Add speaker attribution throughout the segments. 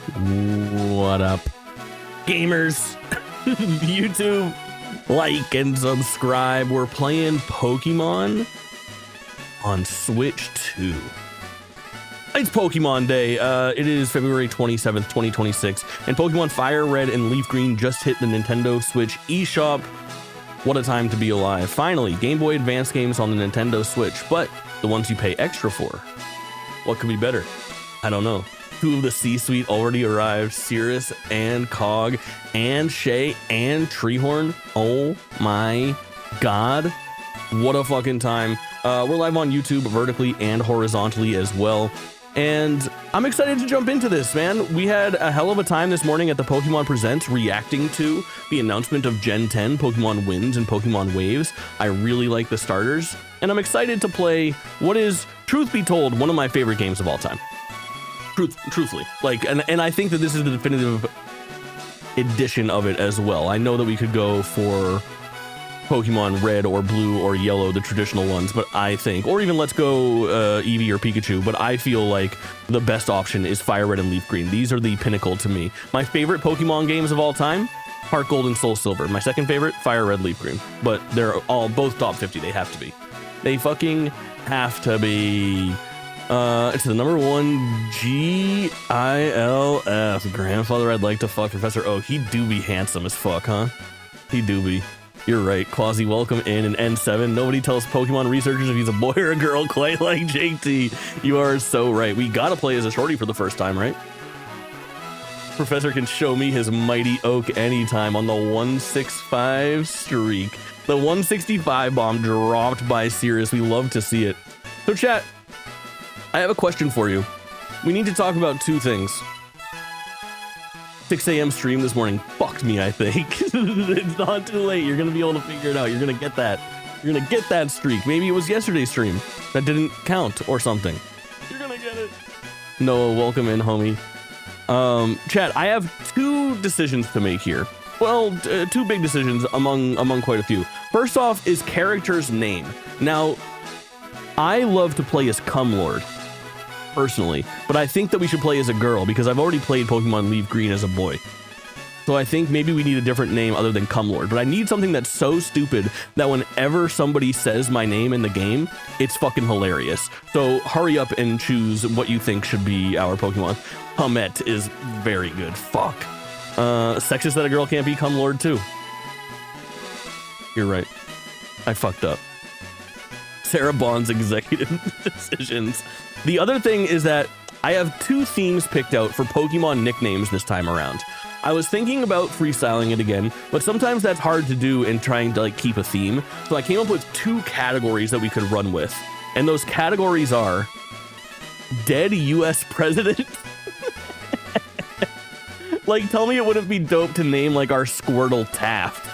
Speaker 1: What up, gamers? YouTube, like and subscribe. We're playing Pokemon on Switch 2. It's Pokemon Day. It is February 27th, 2026, and Pokemon Fire Red and Leaf Green just hit the Nintendo Switch eShop. What a time to be alive. Finally, Game Boy Advance games on the Nintendo Switch, but the ones you pay extra for. What could be better? I don't know. Two of the C-suite already arrived, Cirrus and Cog and Shay and Treehorn. Oh my god. What a fucking time. We're live on YouTube vertically and horizontally as well. And I'm excited to jump into this, man. We had a hell of a time this morning at the Pokemon Presents reacting to the announcement of Gen 10 Pokemon Winds and Pokemon Waves. I really like the starters, and I'm excited to play what is, truth be told, one of my favorite games of all time. Truthfully, like, and I think that this is the definitive edition of it as well. I know that we could go for Pokemon Red or Blue or Yellow, the traditional ones, but I think, or even let's go Eevee or Pikachu, but I feel like the best option is Fire Red and Leaf Green. These are the pinnacle to me. My favorite Pokemon games of all time, Heart Gold and Soul Silver. My second favorite, Fire Red, Leaf Green. But they're all both top 50. They have to be. They fucking have to be. It's the number one GILF. Grandfather, I'd like to fuck Professor Oak. He do be handsome as fuck, huh? He do be. You're right. Quasi, welcome in an N7. Nobody tells Pokemon researchers if he's a boy or a girl quite like JT. You are so right. We gotta play as a shorty for the first time, right? Professor can show me his mighty Oak anytime on the 165 streak. The 165 bomb dropped by Cirrus. We love to see it. So chat, I have a question for you. We need to talk about two things. 6 a.m. stream this morning fucked me, I think. It's not too late. You're going to be able to figure it out. You're going to get that. You're going to get that streak. Maybe it was yesterday's stream that didn't count or something. You're going to get it. Noah, welcome in, homie. Chat, I have two decisions to make here. Well, two big decisions among quite a few. First off is character's name. Now, I love to play as Cumlord, personally, but I think that we should play as a girl because I've already played Pokemon Leaf Green as a boy. So I think maybe we need a different name other than Cumlord, but I need something that's so stupid that whenever somebody says my name in the game, it's fucking hilarious. So hurry up and choose what you think should be our Pokemon. Humet is very good. Fuck. Sexist that a girl can't be Cumlord too. You're right. I fucked up. Sarah Bond's executive decisions. The other thing is that I have two themes picked out for Pokemon nicknames this time around. I was thinking about freestyling it again, but sometimes that's hard to do in trying to like keep a theme. So I came up with two categories that we could run with. And those categories are dead US president. Like, tell me it wouldn't be dope to name like our Squirtle Taft.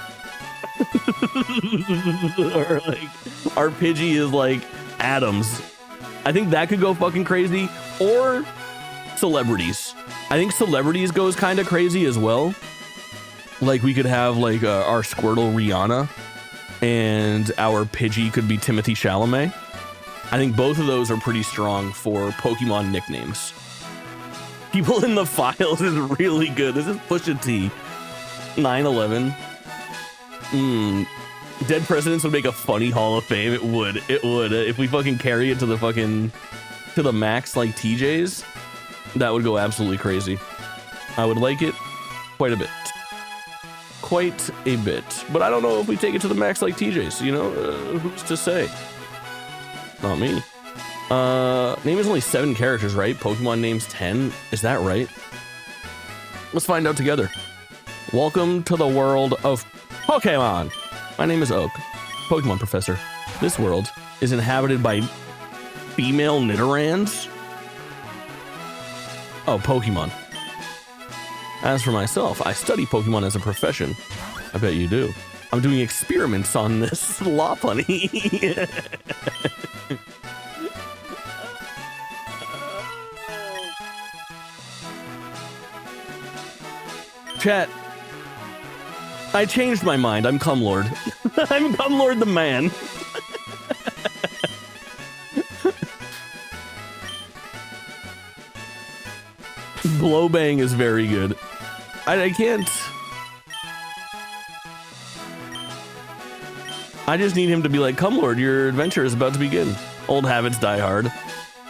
Speaker 1: Or like our Pidgey is like Adams. I think that could go fucking crazy. Or celebrities. I think celebrities goes kind of crazy as well. Like we could have like our Squirtle Rihanna and our Pidgey could be Timothy Chalamet. I think both of those are pretty strong for Pokemon nicknames. People in the Files is really good. This is Pusha T. 9/11. Dead presidents would make a funny Hall of Fame. It would. If we fucking carry it to the max like TJ's, that would go absolutely crazy. I would like it quite a bit. Quite a bit. But I don't know if we take it to the max like TJ's, you know? Who's to say? Not me. Name is only 7 characters, right? Pokemon name's 10. Is that right? Let's find out together. Welcome to the world of Pokemon. My name is Oak, Pokemon Professor. This world is inhabited by female Nidorans. Oh, Pokemon. As for myself, I study Pokemon as a profession. I bet you do. I'm doing experiments on this Lopunny. Chat, I changed my mind. I'm Cumlord. I'm Cumlord the man. Blowbang is very good. I can't. I just need him to be like, come Lord, your adventure is about to begin. Old habits die hard.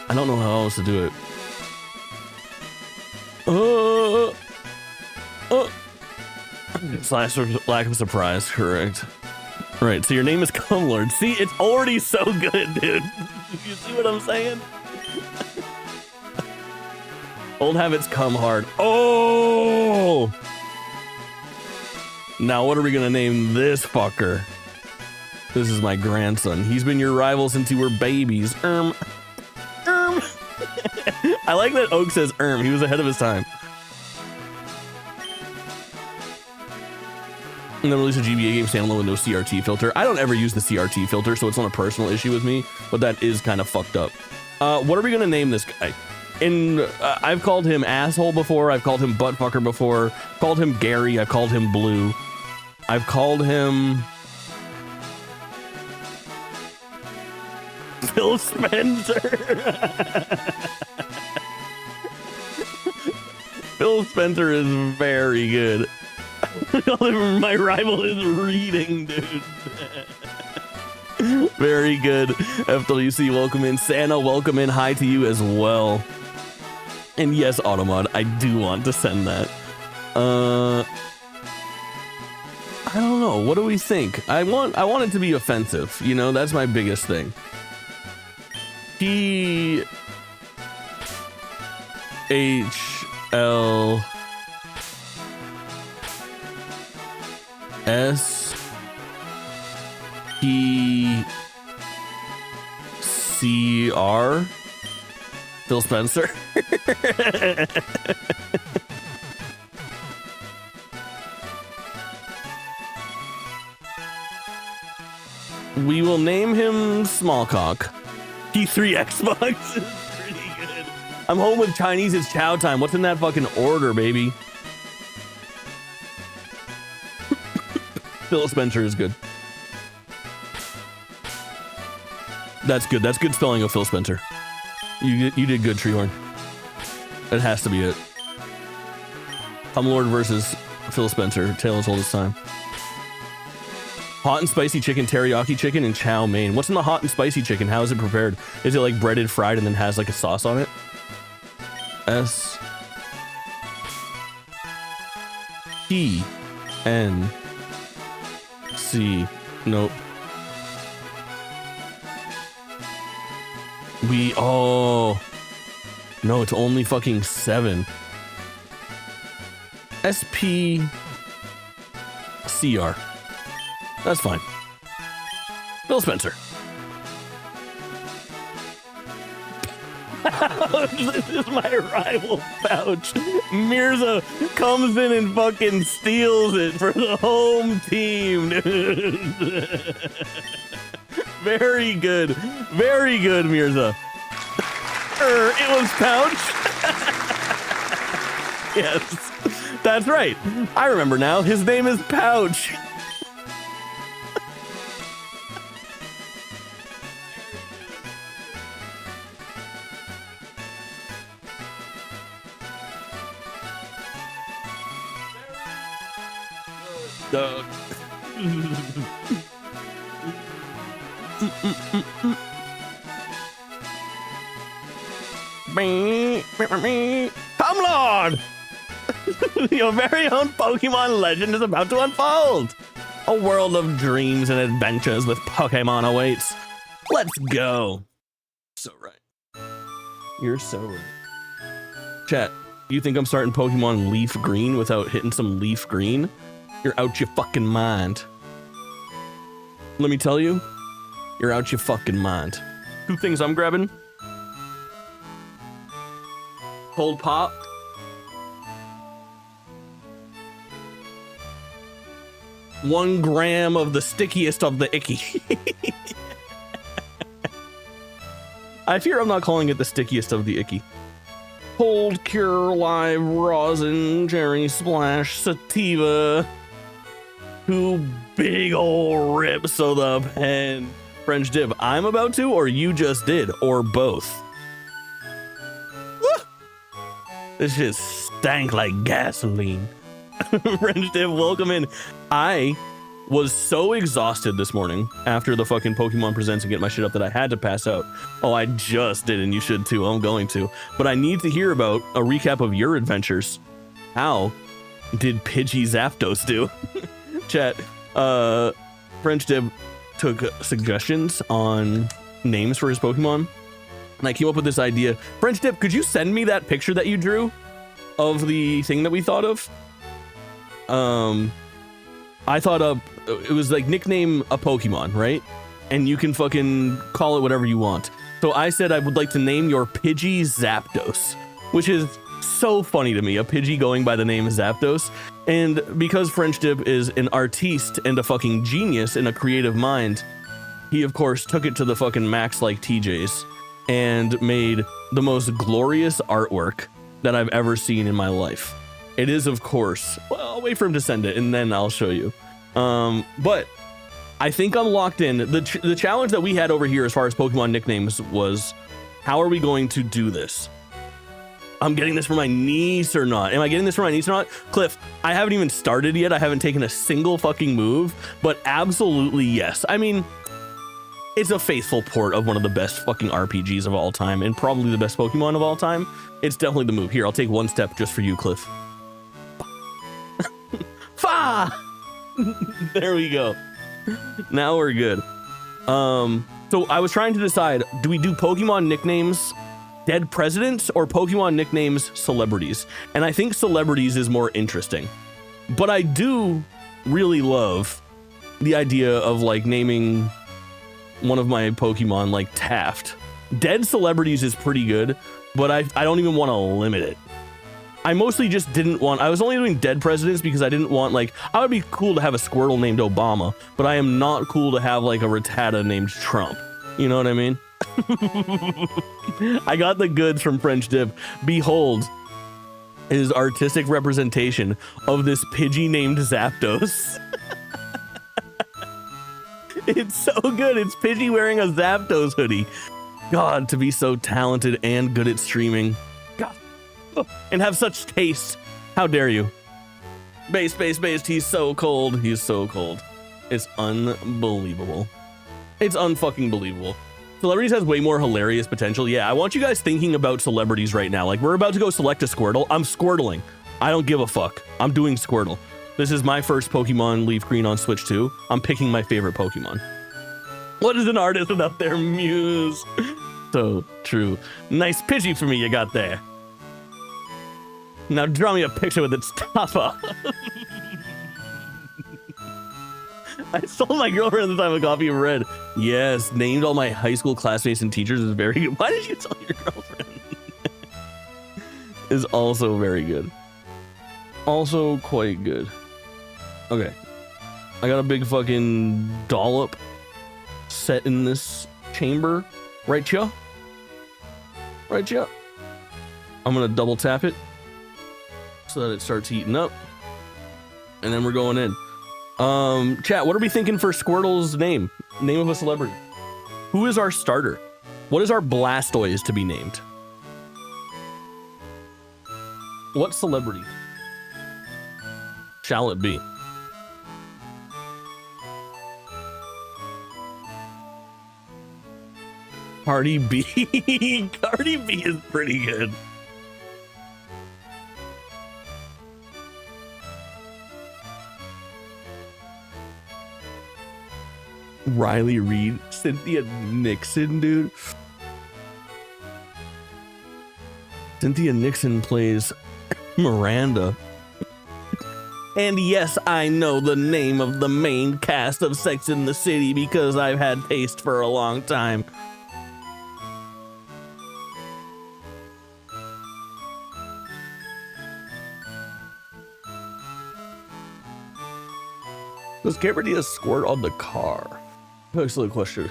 Speaker 1: I don't know how else to do it. Slash lack of surprise, correct. Right, so your name is Come Lord. See, it's already so good, dude. You see what I'm saying? Old habits come hard. Oh! Now what are we gonna name this fucker? This is my grandson. He's been your rival since you were babies. I like that Oak says He was ahead of his time. And then release a GBA game standalone with no CRT filter. I don't ever use the CRT filter, so it's not a personal issue with me, but that is kind of fucked up. What are we gonna name this guy? I've called him asshole before. I've called him buttfucker before. Called him Gary. I've called him Blue. I've called him Phil Spencer. Phil Spencer is very good. My rival is reading, dude. Very good. FWC, welcome in. Santa, welcome in. Hi to you as well. And yes, Automod, I do want to send that. I don't know. What do we think? I want it to be offensive. You know, that's my biggest thing. THLSPCR Phil Spencer. We will name him Smallcock. T3 Xbox is pretty good. I'm home with Chinese. It's chow time. What's in that fucking order, baby? Phil Spencer is good. That's good. That's good spelling of Phil Spencer. You did good, Treehorn. That has to be it. Lord versus Phil Spencer. Tale as old as time. Hot and spicy chicken, teriyaki chicken, and chow mein. What's in the hot and spicy chicken? How is it prepared? Is it like breaded, fried, and then has like a sauce on it? S-T-N-C. Nope. Oh. No, it's only fucking 7. S-P-C-R. That's fine. Phil Spencer. This is my rival pouch. Mirza comes in and fucking steals it for the home team, dude. Very good. Very good, Mirza. It was pouch. Yes, that's right. I remember now. His name is Pouch. Come Lord! Your very own Pokemon legend is about to unfold. A world of dreams and adventures with Pokemon awaits. Let's go. So right. You're so right. Chat, you think I'm starting Pokemon LeafGreen without hitting some LeafGreen? You're out your fucking mind. Let me tell you, you're out your fucking mind. 2 things I'm grabbing. Cold pop. One gram of the stickiest of the icky. I fear I'm not calling it the stickiest of the icky. Cold cure, live rosin, cherry splash, sativa. 2 big ol' rips of the pen. French dip. I'm about to, or you just did, or both. This shit stank like gasoline. French Dip, welcome in. I was so exhausted this morning after the fucking Pokemon Presents and get my shit up that I had to pass out. Oh, I just did, and you should too. I'm going to. But I need to hear about a recap of your adventures. How did Pidgey Zapdos do? Chat, French Dip took suggestions on names for his Pokemon, and I came up with this idea. French Dip, could you send me that picture that you drew of the thing that we thought of? I thought of, it was like nickname a Pokemon, right? And you can fucking call it whatever you want. So I said I would like to name your Pidgey Zapdos, which is so funny to me, a Pidgey going by the name Zapdos. And because French Dip is an artiste and a fucking genius in a creative mind, he of course took it to the fucking max like TJ's and made the most glorious artwork that I've ever seen in my life. It is, of course, well, I'll wait for him to send it and then I'll show you. But I think I'm locked in. The challenge that we had over here as far as Pokemon nicknames was, how are we going to do this? I'm getting this for my niece or not? Am I getting this for my niece or not? Cliff, I haven't even started yet. I haven't taken a single fucking move, but absolutely yes. I mean, it's a faithful port of one of the best fucking RPGs of all time and probably the best Pokemon of all time. It's definitely the move. Here, I'll take one step just for you, Cliff. Fa! There we go. Now we're good. So I was trying to decide, do we do Pokemon nicknames dead presidents or Pokemon nicknames celebrities? And I think celebrities is more interesting. But I do really love the idea of like naming one of my Pokemon like Taft. Dead celebrities is pretty good, but I don't even want to limit it. I mostly just didn't want, I was only doing dead presidents because I didn't want, like, I would be cool to have a Squirtle named Obama, but I am not cool to have like a Rattata named Trump. You know what I mean? I got the goods from French Dip. Behold his artistic representation of this Pidgey named Zapdos. It's so good. It's Pidgey wearing a Zapdos hoodie. God, to be so talented and good at streaming. God. And have such taste. How dare you? Base. He's so cold. He's so cold. It's unbelievable. It's unfucking believable. Celebrities has way more hilarious potential. Yeah, I want you guys thinking about celebrities right now. Like, we're about to go select a Squirtle. I'm Squirtling. I don't give a fuck. I'm doing Squirtle. This is my first Pokemon LeafGreen on Switch 2. I'm picking my favorite Pokemon. What is an artist without their muse? So true. Nice Pidgey for me you got there. Now draw me a picture with its top off. I sold my girlfriend at the time a copy of Red. Yes, named all my high school classmates and teachers is very good. Why did you sell your girlfriend? Is also very good. Also quite good. Okay. I got a big fucking dollop set in this chamber. Right, ya? Right, ya? I'm gonna double tap it so that it starts heating up. And then we're going in. Chat, what are we thinking for Squirtle's name? Name of a celebrity. Who is our starter? What is our Blastoise to be named? What celebrity shall it be? Cardi B. Cardi B is pretty good. Riley Reid, Cynthia Nixon, dude. Cynthia Nixon plays Miranda. And yes, I know the name of the main cast of Sex and the City because I've had taste for a long time. Does Gabriella squirt on the car? Excellent question.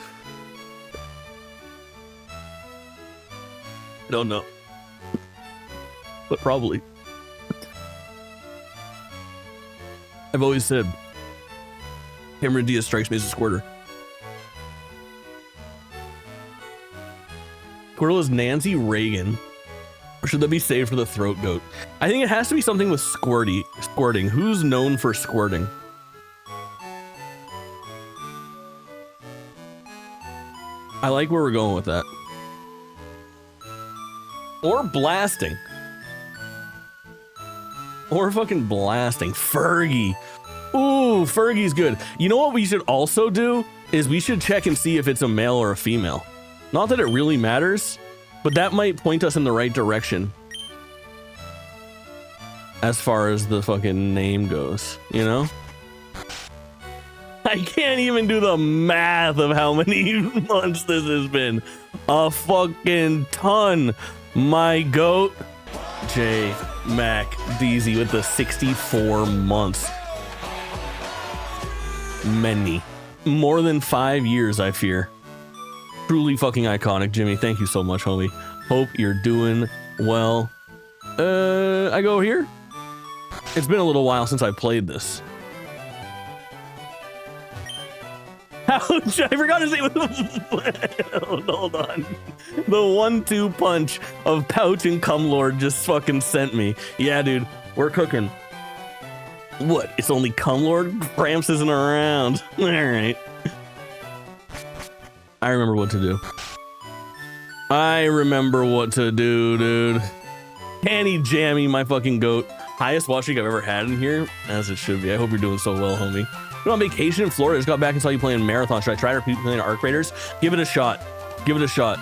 Speaker 1: I don't know. But probably. I've always said Cameron Diaz strikes me as a squirter. Squirtle is Nancy Reagan. Or should that be saved for the throat goat? I think it has to be something with squirting. Who's known for squirting? I like where we're going with that. Or blasting. Or fucking blasting. Fergie. Ooh, Fergie's good. You know what we should also do? Is we should check and see if it's a male or a female. Not that it really matters, but that might point us in the right direction. As far as the fucking name goes, you know? I can't even do the math of how many months this has been. A fucking ton. My goat, J Mac DZ with the 64 months. Many. More than 5 years, I fear. Truly fucking iconic, Jimmy. Thank you so much, homie. Hope you're doing well. I go here? It's been a little while since I played this. Ouch, I forgot to say hold on. The 1-2 punch of Pouch and Cumlord just fucking sent me. Yeah, dude, we're cooking. What? It's only Cumlord? Gramps isn't around. All right. I remember what to do. I remember what to do, dude. Canny Jammy, my fucking goat. Highest watch streak I've ever had in here, as it should be. I hope you're doing so well, homie. You're on vacation in Florida. Just got back and saw you playing Marathon. Should I try to repeat playing Arc Raiders? Give it a shot. Give it a shot.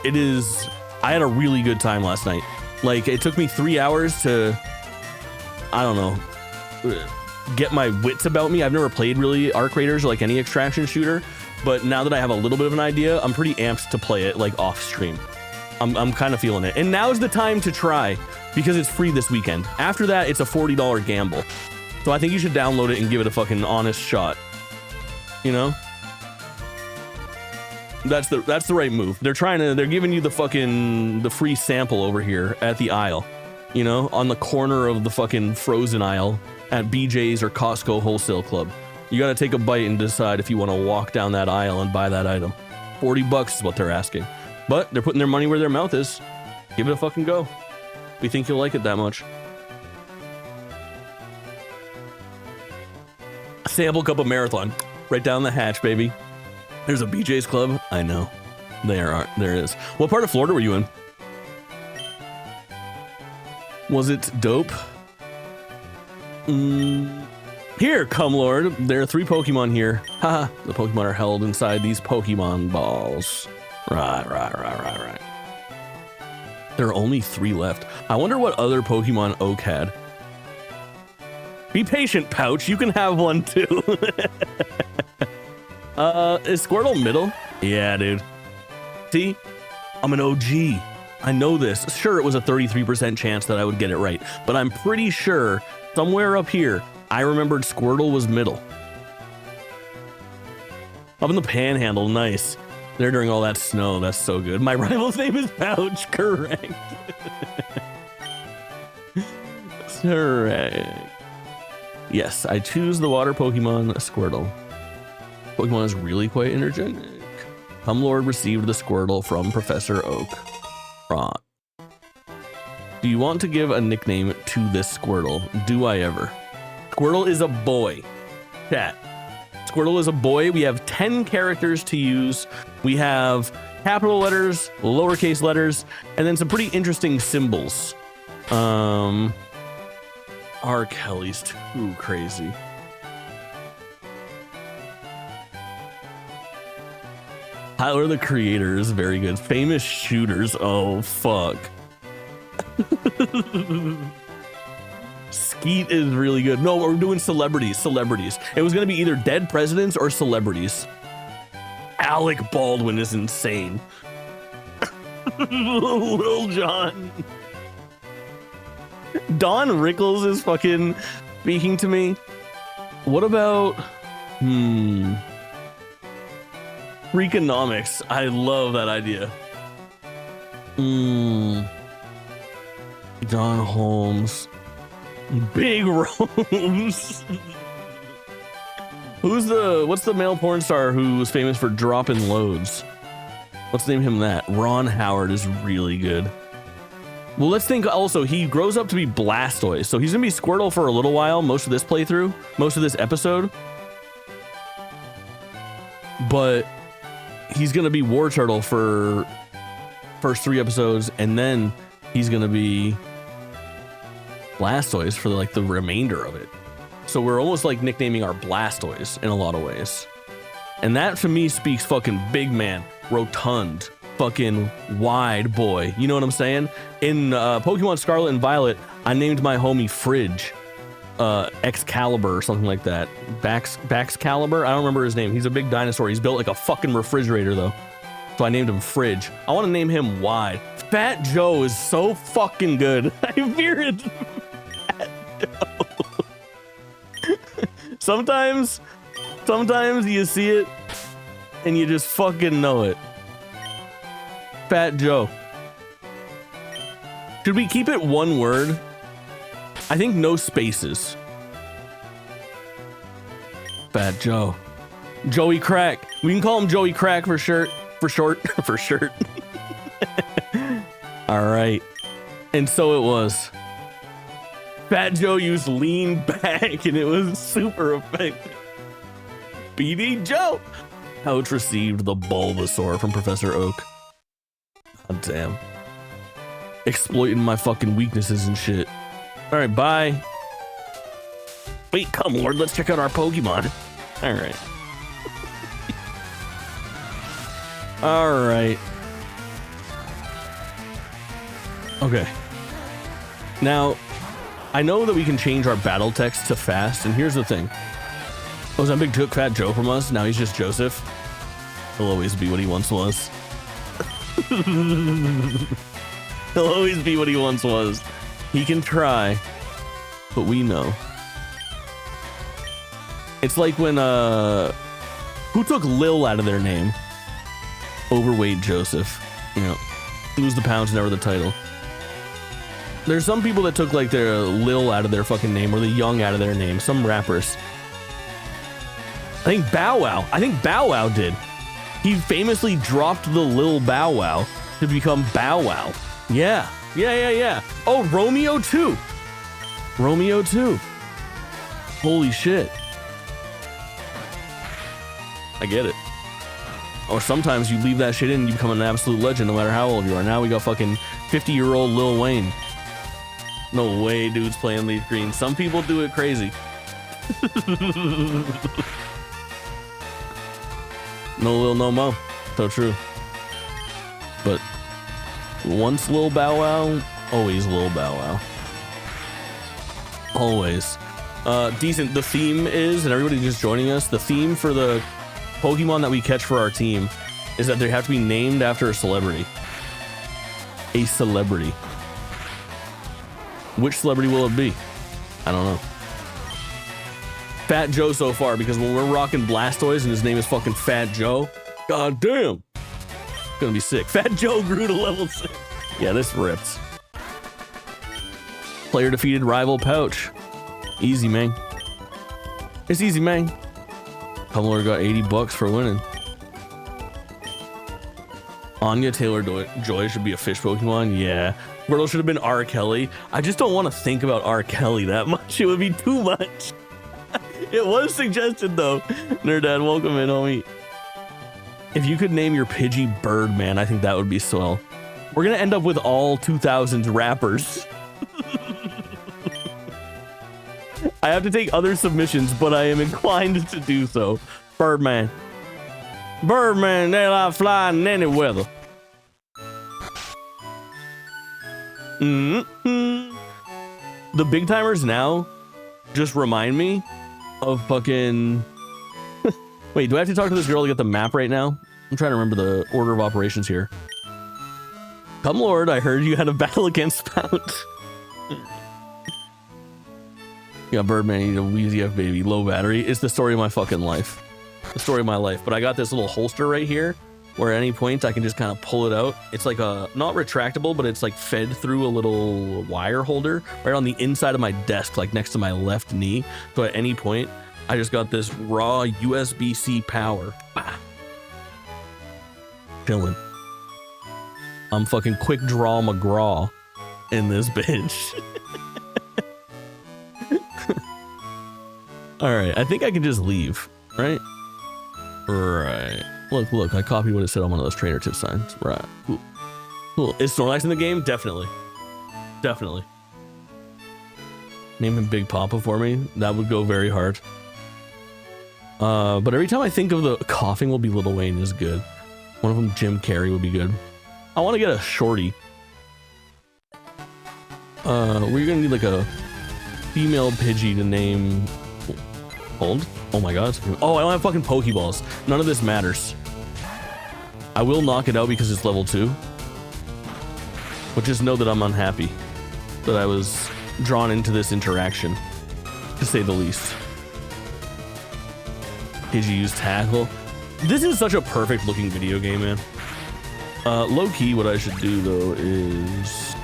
Speaker 1: It is... I had a really good time last night. Like, it took me 3 hours to... I don't know. Get my wits about me. I've never played really Arc Raiders or like any extraction shooter. But now that I have a little bit of an idea, I'm pretty amped to play it like off stream. I'm kind of feeling it. And now's the time to try because it's free this weekend. After that, it's a $40 gamble. So I think you should download it and give it a fucking honest shot. You know? That's the right move. They're giving you the free sample over here at the aisle. You know, on the corner of the fucking frozen aisle at BJ's or Costco Wholesale Club. You gotta take a bite and decide if you want to walk down that aisle and buy that item. $40 is what they're asking. But they're putting their money where their mouth is. Give it a fucking go. We think you'll like it that much. A sample cup of Marathon. Right down the hatch, baby. There's a BJ's Club. I know. There is. What part of Florida were you in? Was it dope? Here, Cumlord. There are 3 Pokemon here. Haha. The Pokemon are held inside these Pokemon balls. Right. There are only 3 left. I wonder what other Pokemon Oak had. Be patient, Pouch. You can have one too. Is Squirtle middle? Yeah, dude. See? I'm an OG. I know this. Sure, it was a 33% chance that I would get it right, but I'm pretty sure somewhere up here, I remembered Squirtle was middle. Up in the Panhandle, nice. There during all that snow, that's so good. My rival's name is Pouch, correct. Correct. Yes, I choose the water Pokemon Squirtle. Pokemon is really quite energetic. Cumlord received the Squirtle from Professor Oak. Rot. Do you want to give a nickname to this Squirtle? Do I ever? Squirtle is a boy. Chat. Squirtle is a boy. We have 10 characters to use. We have capital letters, lowercase letters, and then some pretty interesting symbols. R. Kelly's too crazy. Tyler the Creator is very good. Famous shooters. Oh, fuck. Skeet is really good. No, we're doing celebrities. It was going to be either dead presidents or celebrities. Alec Baldwin is insane. Lil Jon. Don Rickles is fucking speaking to me. What about... Freakonomics. I love that idea. John Holmes. Big Rose. What's the male porn star who was famous for dropping loads? Let's name him that. Ron Howard is really good. Well, let's think also, he grows up to be Blastoise. So he's going to be Squirtle for a little while, most of this playthrough, most of this episode. But he's going to be Wartortle for first 3 episodes, and then he's going to be Blastoise for like the remainder of it. So we're almost like nicknaming our Blastoise in a lot of ways. And that to me speaks fucking big man, rotund, fucking wide boy. You know what I'm saying? In Pokemon Scarlet and Violet, I named my homie Fridge, Excalibur or something like that. Baxcalibur? I don't remember his name. He's a big dinosaur. He's built like a fucking refrigerator though. So I named him Fridge. I want to name him Wide. Fat Joe is so fucking good. I fear it. Fat Joe. Sometimes you see it and you just fucking know it. Fat Joe. Should we keep it one word? I think no spaces. Fat Joe. Joey Crack. We can call him Joey Crack for short. All right. And so it was. Fat Joe used lean back and it was super effective. BD Joe. Pouch received the Bulbasaur from Professor Oak. God damn. Exploiting my fucking weaknesses and shit. All right, bye. Wait, come Lord, let's check out our Pokemon. All right. All right. Okay. Now, I know that we can change our battle text to fast, and here's the thing. Ozempic took Fat Joe from us, now he's just Joseph. He'll always be what he once was. He'll always be what he once was. He can try, but we know. It's like when, who took Lil out of their name? Overweight Joseph. You know, lose the pounds, never the title. There's some people that took like their Lil out of their fucking name or the Young out of their name. Some rappers. I think Bow Wow did. He famously dropped the Lil Bow Wow to become Bow Wow. Yeah. Oh, Romeo too. Holy shit. I get it. Or sometimes you leave that shit in and you become an absolute legend no matter how old you are. Now we got fucking 50-year-old Lil Wayne. No way dude's playing LeafGreen. Some people do it crazy. No Lil, no Mo. So true. But once Lil Bow Wow, always Lil Bow Wow. Always. Decent. The theme is, and everybody just joining us, the theme for the Pokemon that we catch for our team is that they have to be named after a celebrity. A celebrity. Which celebrity will it be? I don't know. Fat Joe so far, because when we're rocking Blastoise and his name is fucking Fat Joe, god damn. It's gonna be sick. Fat Joe grew to level 6. Yeah, this rips. Player defeated rival Pouch. Easy, man. It's easy, man. Tumblr got $80 for winning. Anya Taylor-Joy should be a fish Pokemon. Yeah. Squirtle should have been R. Kelly. I just don't want to think about R. Kelly that much. It would be too much. It was suggested though. Nerdad, welcome in, homie. If you could name your Pidgey Birdman, I think that would be swell. We're gonna end up with all 2000s rappers. I have to take other submissions, but I am inclined to do so. Birdman. Birdman, they like flying in any weather. The big timers now just remind me of fucking... Wait, do I have to talk to this girl to get the map right now? I'm trying to remember the order of operations here. Come Lord, I heard you had a battle against Pout. Yeah, Birdman, you need a Wheezy F baby, low battery. It's the story of my fucking life. The story of my life. But I got this little holster right here where at any point I can just kind of pull it out. It's like a, not retractable, but it's like fed through a little wire holder right on the inside of my desk, like next to my left knee. So at any point, I just got this raw USB-C power. Bah. Chilling. I'm fucking Quick Draw McGraw in this bitch. All right, I think I can just leave, right? Right. Look, I copied what it said on one of those trainer tip signs. Right. Cool. Cool. Is Snorlax in the game? Definitely. Definitely. Name him Big Papa for me. That would go very hard. But every time I think of the coughing will be Lil Wayne is good. One of them, Jim Carrey, would be good. I want to get a shorty. We're gonna need like a female Pidgey to name. Hold. Oh my god. Oh, I don't have fucking Pokeballs. None of this matters. I will knock it out because it's level 2. But just know that I'm unhappy that I was drawn into this interaction, to say the least. Did you use tackle? This is such a perfect looking video game, man. Low key, what I should do though is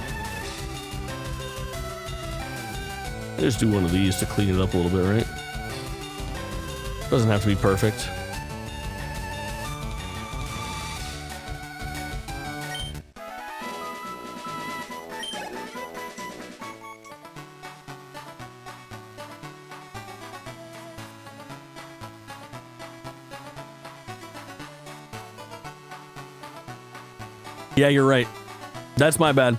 Speaker 1: just do one of these to clean it up a little bit, right? Doesn't have to be perfect. Yeah, you're right. That's my bad.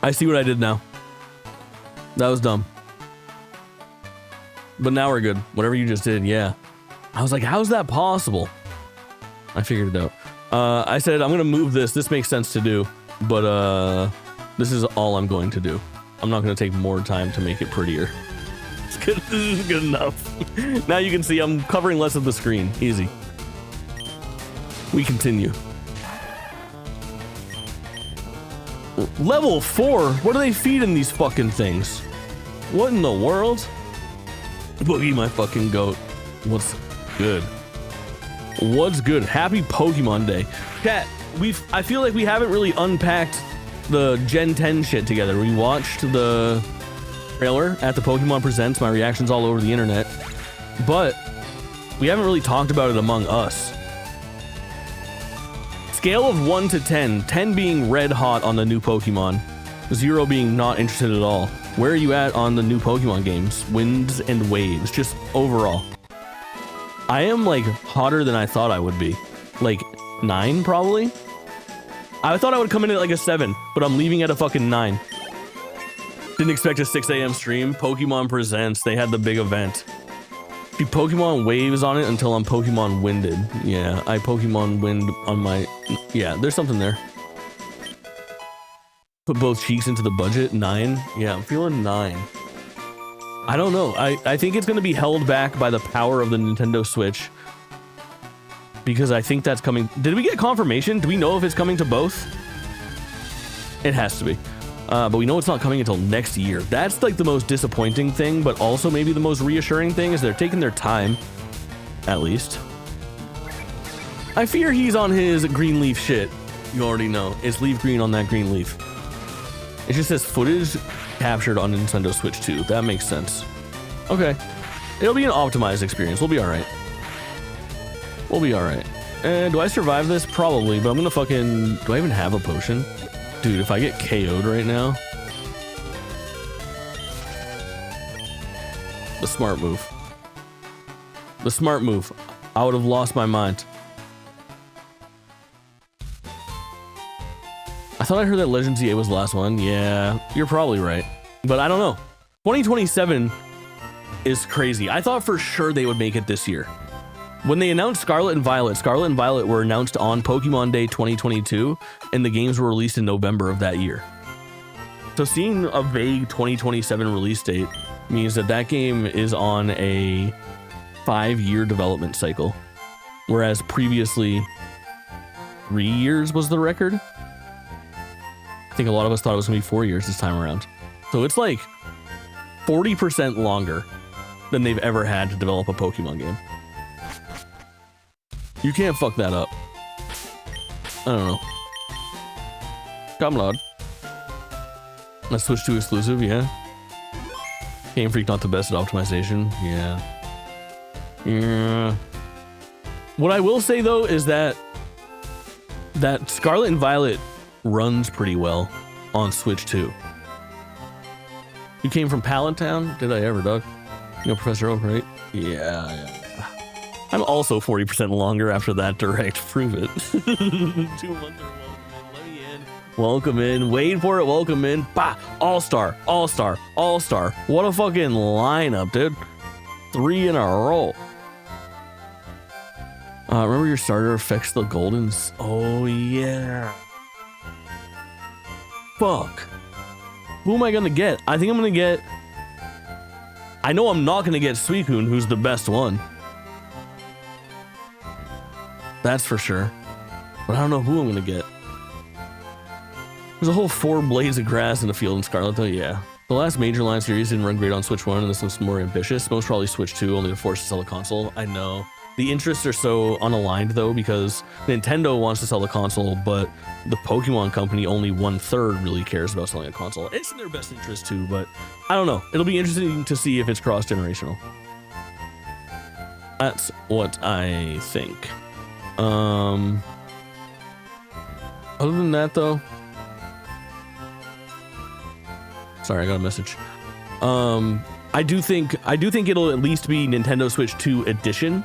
Speaker 1: I see what I did now. That was dumb. But now we're good. Whatever you just did, yeah. I was like, how's that possible? I figured it out. I said, I'm going to move this. This makes sense to do. But this is all I'm going to do. I'm not going to take more time to make it prettier. It's good. This is good enough. Now you can see I'm covering less of the screen. Easy. We continue. Level 4? What do they feed in these fucking things? What in the world? Boogie, my fucking goat. What's good? What's good? Happy Pokemon Day. Chat, I feel like we haven't really unpacked the Gen 10 shit together. We watched the trailer at the Pokemon Presents, my reactions all over the internet, but we haven't really talked about it among us. Scale of 1 to 10, 10 being red hot on the new Pokemon, 0 being not interested at all. Where are you at on the new Pokemon games? Winds and waves, just overall. I am like hotter than I thought I would be. Like 9 probably? I thought I would come in at like a 7, but I'm leaving at a fucking 9. Didn't expect a 6 a.m. stream. Pokemon Presents, they had the big event. Be Pokemon waves on it until I'm Pokemon winded. Yeah, I Pokemon wind on my... Yeah, there's something there. Put both cheeks into the budget. 9. Yeah, I'm feeling 9. I don't know. I think it's going to be held back by the power of the Nintendo Switch. Because I think that's coming... Did we get confirmation? Do we know if it's coming to both? It has to be. But we know it's not coming until next year. That's like the most disappointing thing, but also maybe the most reassuring thing is they're taking their time. At least. I fear he's on his green leaf shit. You already know. It's LeafGreen on that green leaf. It just says footage captured on Nintendo Switch 2. That makes sense. Okay. It'll be an optimized experience. We'll be alright. We'll be alright. And do I survive this? Probably, but I'm gonna fucking... Do I even have a potion? Dude, if I get KO'd right now... The smart move. The smart move. I would have lost my mind. I thought I heard that Legends EA was the last one. Yeah, you're probably right. But I don't know. 2027 is crazy. I thought for sure they would make it this year. When they announced Scarlet and Violet were announced on Pokemon Day 2022, and the games were released in November of that year. So seeing a vague 2027 release date means that that game is on a 5-year development cycle, whereas previously 3 years was the record. I think a lot of us thought it was gonna be 4 years this time around. So it's like 40% longer than they've ever had to develop a Pokemon game. You can't fuck that up. I don't know. Comlod. Let's switch to exclusive, yeah. Game Freak not the best at optimization, yeah. Yeah. What I will say though is that Scarlet and Violet runs pretty well. on Switch 2. You came from Palatown? Did I ever, Doug? You know Professor Oak, right? Yeah. I'm also 40% longer after that direct. Prove it. 2 months or let me in. Welcome in. Wait for it. Welcome in. Bah! All-star. All-star. All-star. What a fucking lineup, dude. 3 in a row. Remember your starter affects the Goldens? Oh, yeah. Fuck. Who am I gonna get? I think I'm gonna get... I know I'm not gonna get Suicune, who's the best one. That's for sure. But I don't know who I'm gonna get. There's a whole 4 blades of grass in the field in Scarlet, though, yeah. The last major line series didn't run great on Switch 1, and this looks more ambitious. Most probably Switch 2, only to force to sell a console. I know. The interests are so unaligned, though, because Nintendo wants to sell the console, but the Pokemon company, only 1/3 really cares about selling a console. It's in their best interest, too, but I don't know. It'll be interesting to see if it's cross-generational. That's what I think. Other than that, though... Sorry, I got a message. I do think it'll at least be Nintendo Switch 2 Edition.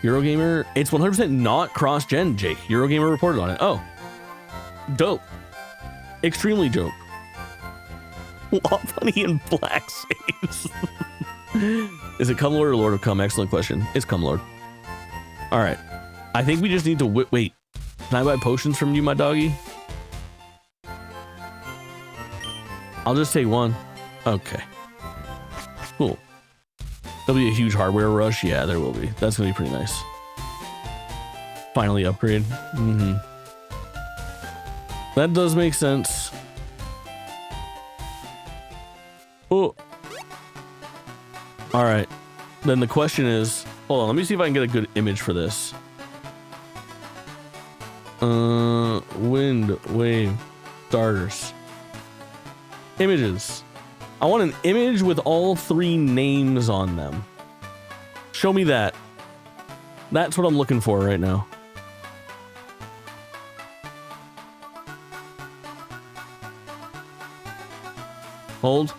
Speaker 1: Eurogamer, it's 100% not cross-gen, Jake. Eurogamer reported on it. Oh. Dope. Extremely dope. Lopunny and Black Saves. Is it Cumlord or Lord of Cum? Excellent question. It's Cumlord. Alright. I think we just need to wait. Can I buy potions from you, my doggy? I'll just take one. Okay. Cool. There'll be a huge hardware rush. Yeah, there will be. That's gonna be pretty nice. Finally upgrade. That does make sense. Oh. All right. Then the question is, hold on. Let me see if I can get a good image for this. Wind wave starters. Images. I want an image with all 3 names on them. Show me that. That's what I'm looking for right now. Hold.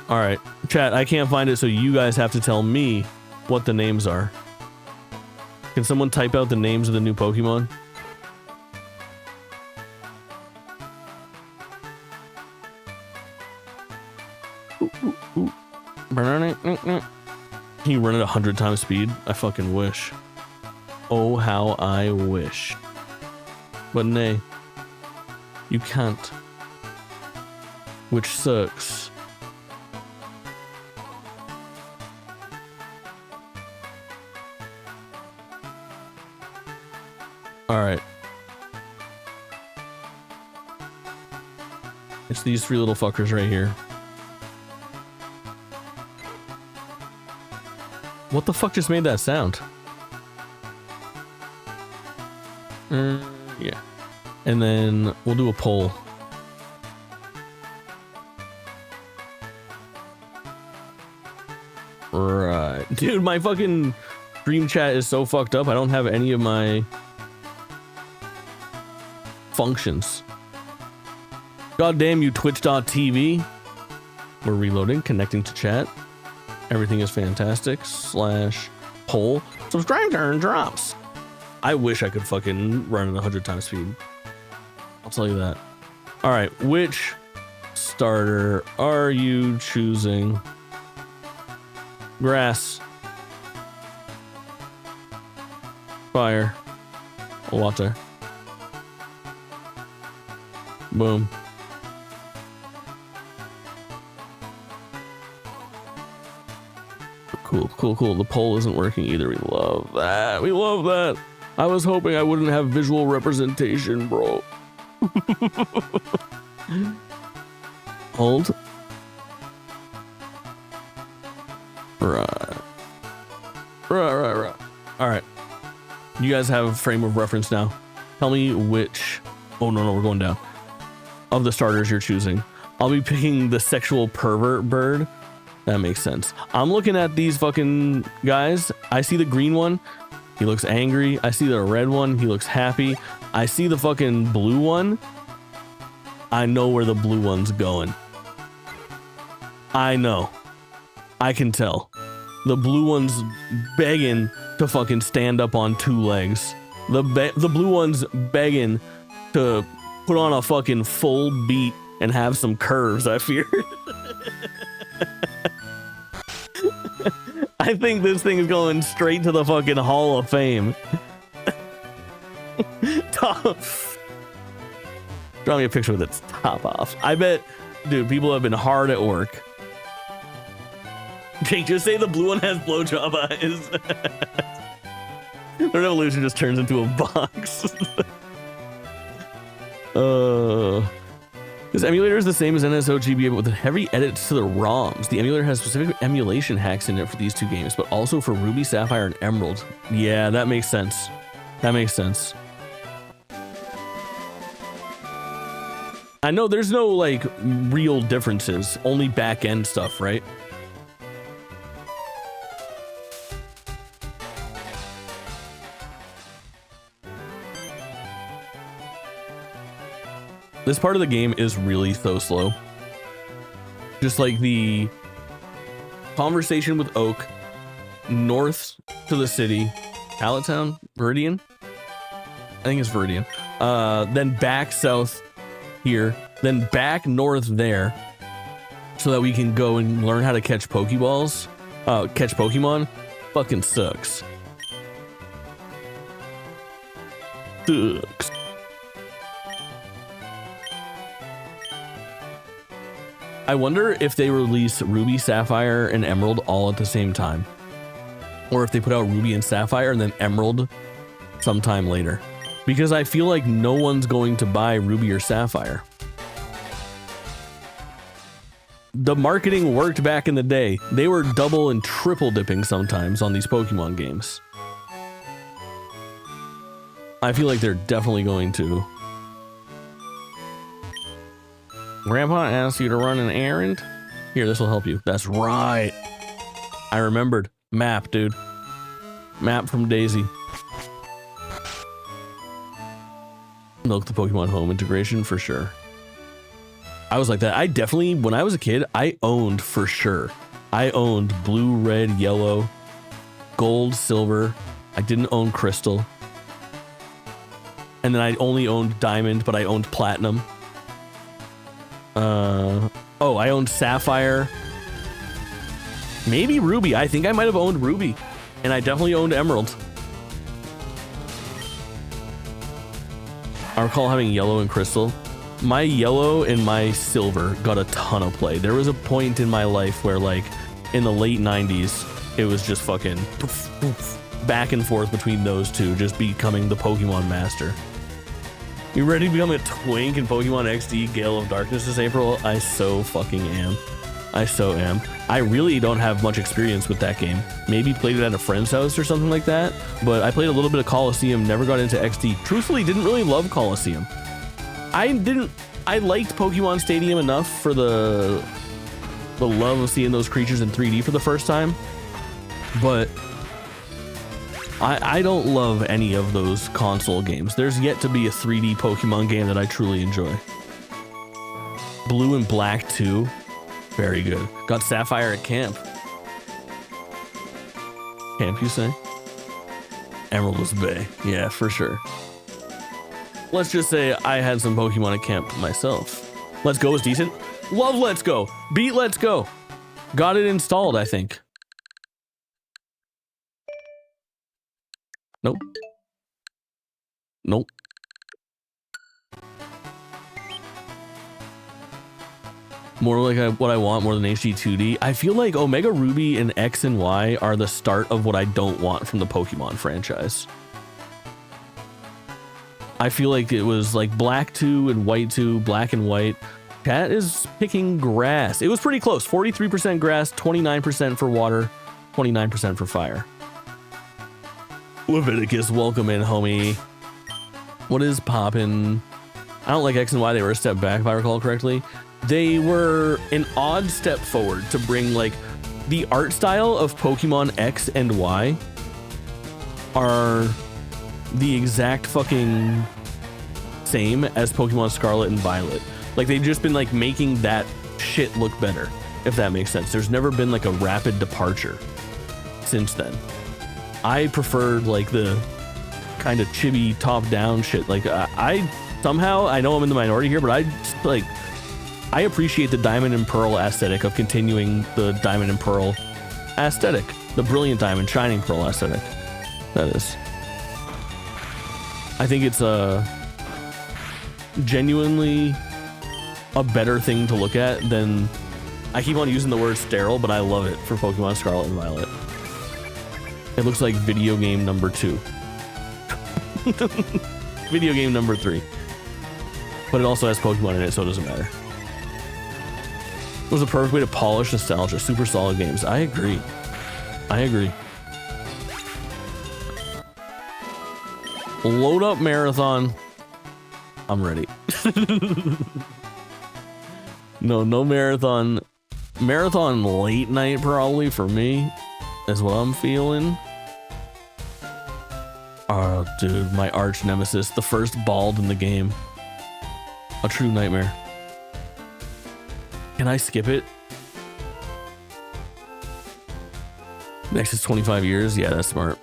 Speaker 1: All right, chat, I can't find it, so you guys have to tell me what the names are. Can someone type out the names of the new Pokemon? Can you run at 100 times speed? I fucking wish. Oh, how I wish. But nay, you can't. Which sucks. Alright. It's these 3 little fuckers right here. What the fuck just made that sound? Yeah. And then we'll do a poll. Right. Dude, my fucking stream chat is so fucked up. I don't have any of my functions. God damn you, twitch.tv. We're reloading, connecting to chat. Everything is fantastic. / poll. Subscribe turn drops. I wish I could fucking run at 100 times speed. I'll tell you that. All right, which starter are you choosing? Grass. Fire. Water. Boom. Cool. The poll isn't working either. We love that. We love that. I was hoping I wouldn't have visual representation, bro. Hold. Right. All right. You guys have a frame of reference now. Tell me which... Oh, no, we're going down. Of the starters you're choosing. I'll be picking the sexual pervert bird. That makes sense. I'm looking at these fucking guys. I see the green one. He looks angry. I see the red one. He looks happy. I see the fucking blue one. I know where the blue one's going. I know. I can tell. The blue one's begging to fucking stand up on two legs. The blue one's begging to put on a fucking full beat and have some curves, I fear. I think this thing is going straight to the fucking Hall of Fame. Draw me a picture with its top off. I bet, dude, people have been hard at work. Jake, just say the blue one has blowjob eyes. The revolution just turns into a box. This emulator is the same as NSO-GBA, but with heavy edits to the ROMs. The emulator has specific emulation hacks in it for these two games, but also for Ruby, Sapphire, and Emerald. Yeah, that makes sense. That makes sense. I know there's no, like, real differences, only back-end stuff, right? This part of the game is really so slow. Just like the conversation with Oak, north to the city, Town, Viridian? I think it's Viridian. Then back south here, then back north there, so that we can go and learn how to catch Pokeballs, catch Pokemon. Fucking sucks. Sucks. I wonder if they release Ruby, Sapphire, and Emerald all at the same time. Or if they put out Ruby and Sapphire and then Emerald sometime later. Because I feel like no one's going to buy Ruby or Sapphire. The marketing worked back in the day. They were double and triple dipping sometimes on these Pokemon games. I feel like they're definitely going to. Grandpa asked you to run an errand? Here, this will help you. That's right. I remembered. Map, dude. Map from Daisy. Milk the Pokemon Home integration for sure. I was like that. I definitely, when I was a kid, I owned for sure. I owned blue, red, yellow, gold, silver. I didn't own crystal. And then I only owned diamond, but I owned platinum. Oh, I owned Sapphire. Maybe Ruby. I think I might have owned Ruby. And I definitely owned Emerald. I recall having yellow and crystal. My yellow and my silver got a ton of play. There was a point in my life where, like, in the late 90s, it was just fucking poof, poof, back and forth between those two, just becoming the Pokemon master. You ready to become a twink in Pokemon XD Gale of Darkness this April? I so fucking am. I so am. I really don't have much experience with that game. Maybe played it at a friend's house or something like that, but I played a little bit of Coliseum, never got into XD. Truthfully, didn't really love Coliseum. I liked Pokemon Stadium enough for the love of seeing those creatures in 3D for the first time, but I don't love any of those console games. There's yet to be a 3D Pokemon game that I truly enjoy. Blue and Black 2, very good. Got Sapphire at camp. Camp, you say? Emerald was Bay, yeah, for sure. Let's just say I had some Pokemon at camp myself. Let's Go is decent. Love Let's Go. Beat Let's Go. Got it installed, I think. Nope. Nope. More like what I want more than HD 2D. I feel like Omega Ruby and X and Y are the start of what I don't want from the Pokemon franchise. I feel like it was like Black 2 and White 2, Black and White. Cat is picking grass. It was pretty close. 43% grass, 29% for water, 29% for fire. Leviticus, welcome in, homie. What is poppin'? I don't like X and Y. They were a step back, if I recall correctly. They were an odd step forward to bring, like, the art style of Pokemon X and Y are the exact fucking same as Pokemon Scarlet and Violet. Like they've just been like making that shit look better, if that makes sense. There's never been like a rapid departure since then. I preferred like the kind of chibi top-down shit. Like I somehow, I know I'm in the minority here, but I appreciate the Diamond and Pearl aesthetic of continuing the Diamond and Pearl aesthetic, the Brilliant Diamond, Shining Pearl aesthetic. That is. I think it's genuinely a better thing to look at than, I keep on using the word sterile, but I love it for Pokemon Scarlet and Violet. It looks like video game number 2. Video game number 3. But it also has Pokemon in it, so it doesn't matter. It was a perfect way to polish nostalgia. Super solid games. I agree. I agree. Load up Marathon. I'm ready. No Marathon. Marathon late night probably for me is what I'm feeling. Oh, dude, my arch nemesis, the first bald in the game. A true nightmare. Can I skip it? Next is 25 years. Yeah, that's smart.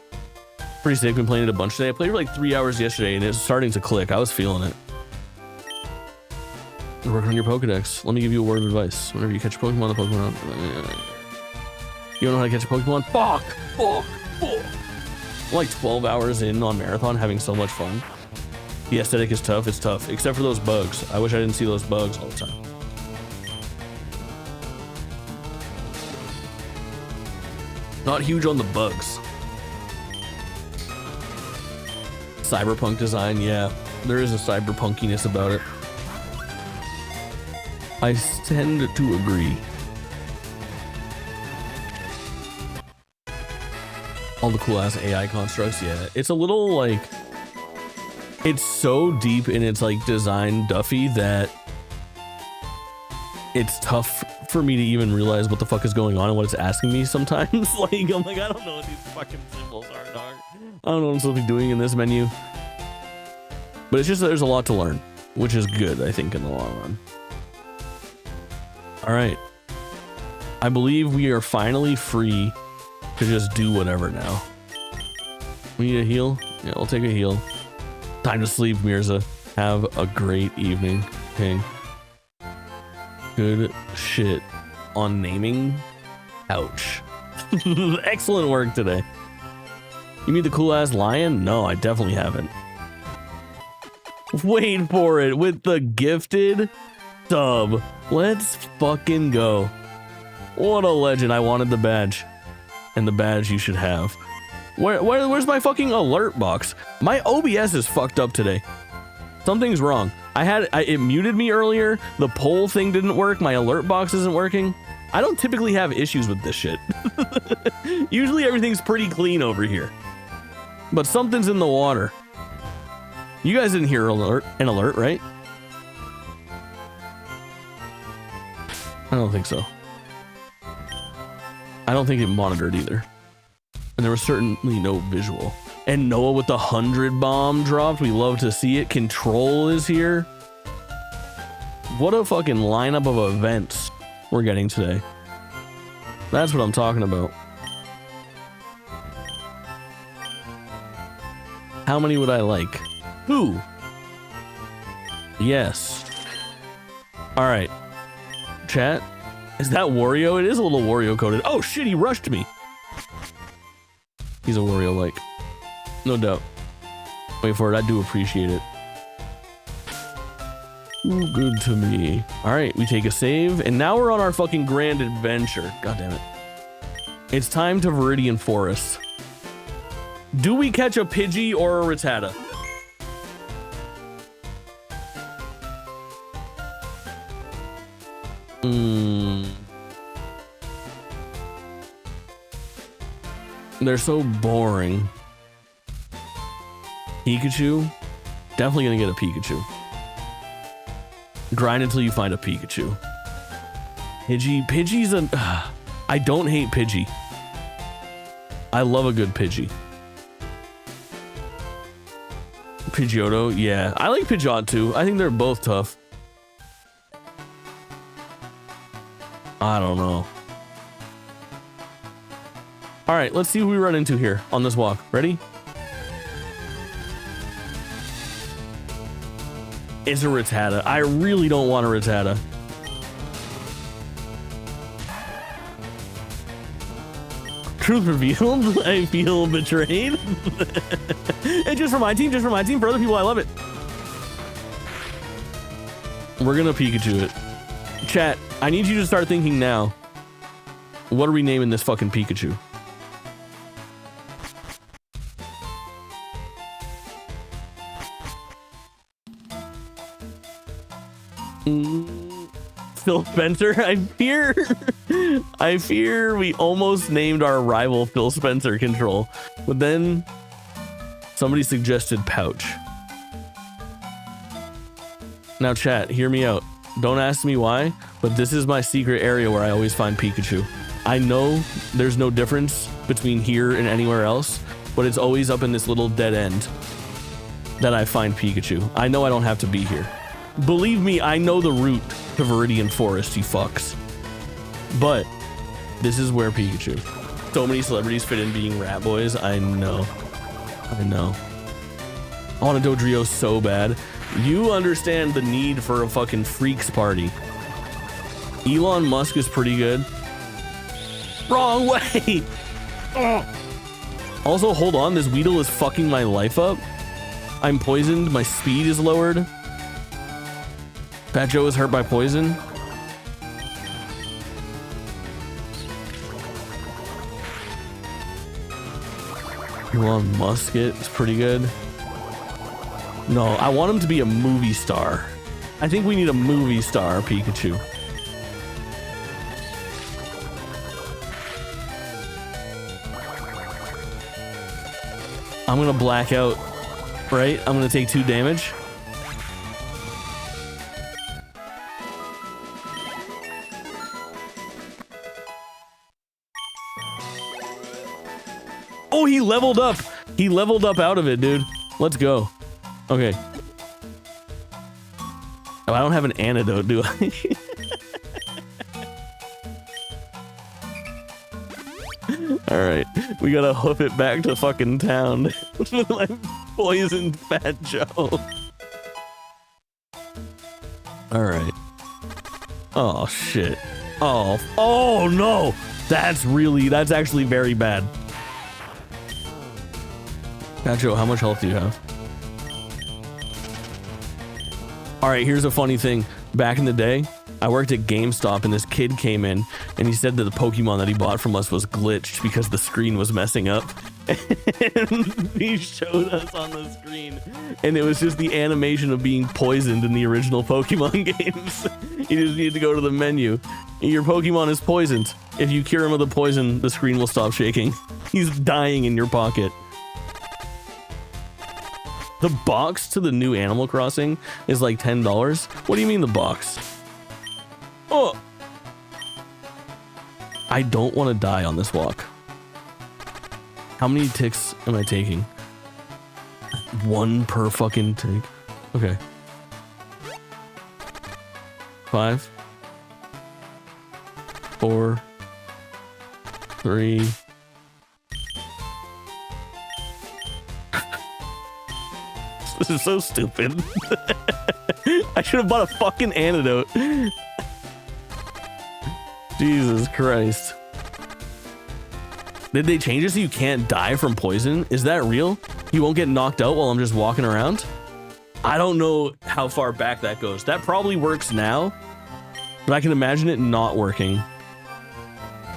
Speaker 1: Pretty sick. Been playing it a bunch today. I played for like 3 hours yesterday and it's starting to click. I was feeling it. You're working on your Pokedex. Let me give you a word of advice. Whenever you catch a Pokemon, the Pokemon. You don't know how to catch a Pokemon? Fuck! I'm like 12 hours in on Marathon, having so much fun. The aesthetic is tough. It's tough, except for those bugs. I wish I didn't see those bugs all the time. Not huge on the bugs. Cyberpunk design, yeah. There is a cyberpunkiness about it. I tend to agree. All the cool ass AI constructs, yeah. It's a little like, it's so deep in its like design Duffy that it's tough for me to even realize what the fuck is going on and what it's asking me sometimes. Like, I'm like, I don't know what these fucking symbols are, dog. I don't know what I'm supposed to be doing in this menu. But it's just that there's a lot to learn, which is good, I think, in the long run. All right. I believe we are finally free to just do whatever now. We need a heal? Yeah, I'll take a heal. Time to sleep, Mirza. Have a great evening, King. Good shit on naming. Ouch. Excellent work today. You mean the cool ass lion? No, I definitely haven't. Wait for it with the gifted sub. Let's fucking go. What a legend. I wanted the badge. And the badge you should have. Where's my fucking alert box? My OBS is fucked up today. Something's wrong. It muted me earlier. The poll thing didn't work. My alert box isn't working. I don't typically have issues with this shit. Usually everything's pretty clean over here. But something's in the water. You guys didn't hear an alert, right? I don't think so. I don't think it monitored either. And there was certainly no visual. And Noah with the 100 bomb dropped. We love to see it. Control is here. What a fucking lineup of events we're getting today. That's what I'm talking about. How many would I like? Who? Yes. All right. Chat. Is that Wario? It is a little Wario coded. Oh shit, he rushed me. He's a Wario-like. No doubt. Wait for it. I do appreciate it. Ooh, good to me. All right, we take a save, and now we're on our fucking grand adventure. God damn it. It's time to Viridian Forest. Do we catch a Pidgey or a Rattata? They're so boring. Pikachu? Definitely gonna get a Pikachu. Grind until you find a Pikachu. Pidgey's a... I don't hate Pidgey. I love a good Pidgey. Pidgeotto, yeah. I like Pidgeot too. I think they're both tough. I don't know. All right, let's see who we run into here on this walk. Ready? It's a Rattata. I really don't want a Rattata. Truth revealed. I feel betrayed. And just for my team, for other people, I love it. We're gonna Pikachu it. Chat, I need you to start thinking now. What are we naming this fucking Pikachu? Phil Spencer, I fear we almost named our rival Phil Spencer Control, but then somebody suggested Pouch. Now chat, hear me out. Don't ask me why, but this is my secret area where I always find Pikachu. I know there's no difference between here and anywhere else, but it's always up in this little dead end that I find Pikachu. I know I don't have to be here. Believe me, I know the route to Viridian Forest, you fucks. But this is where Pikachu. So many celebrities fit in being rat boys. I know. I know. I want a Dodrio so bad. You understand the need for a fucking freaks party. Elon Musk is pretty good. Wrong way. Also, hold on. This Weedle is fucking my life up. I'm poisoned. My speed is lowered. Fat Joe is hurt by poison. Elon Musk is pretty good. No, I want him to be a movie star. I think we need a movie star Pikachu. I'm gonna black out, right? I'm gonna take 2 damage. Oh, he leveled up. He leveled up out of it, dude. Let's go. Okay. Oh, I don't have an antidote, do I? Alright. We gotta hoof it back to fucking town with my poisoned Fat Joe. Alright. Oh, shit. Oh no! That's actually very bad. Fat Joe, how much health do you have? All right, here's a funny thing. Back in the day, I worked at GameStop and this kid came in and he said that the Pokemon that he bought from us was glitched because the screen was messing up. And he showed us on the screen and it was just the animation of being poisoned in the original Pokemon games. You just need to go to the menu. Your Pokemon is poisoned. If you cure him of the poison, the screen will stop shaking. He's dying in your pocket. The box to the new Animal Crossing is like $10. What do you mean the box? Oh! I don't want to die on this walk. How many ticks am I taking? 1 per fucking tick. Okay. 5, 4, 3. This is so stupid. I should have bought a fucking antidote. Jesus Christ. Did they change it so you can't die from poison? Is that real? You won't get knocked out while I'm just walking around? I don't know how far back that goes. That probably works now, but I can imagine it not working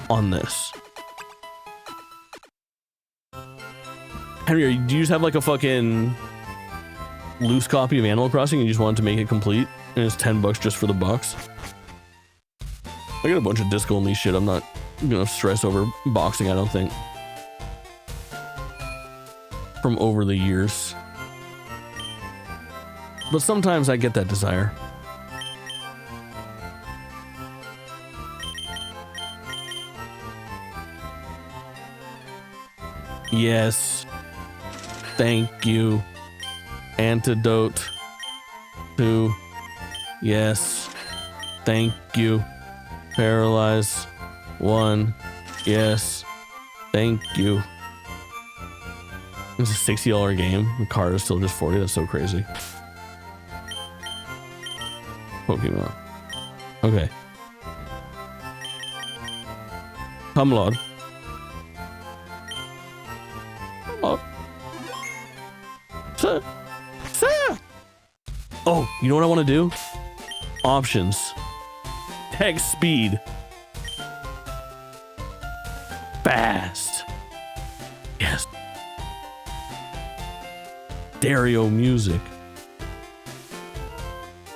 Speaker 1: on this. Henry, do you just have like a fucking loose copy of Animal Crossing and you just wanted to make it complete and it's $10 just for the box? I got a bunch of disc only shit. I'm not gonna stress over boxing, I don't think, from over the years, but sometimes I get that desire. Yes, thank you. Antidote 2. Yes. Thank you. Paralyze 1. Yes. Thank you. It's a $60 game. The card is still just 40. That's so crazy. Pokemon. Okay. Come, Lord. Oh. Sir. Sir. Oh, you know what I want to do? Options. Hex speed. Fast. Yes. Stereo music.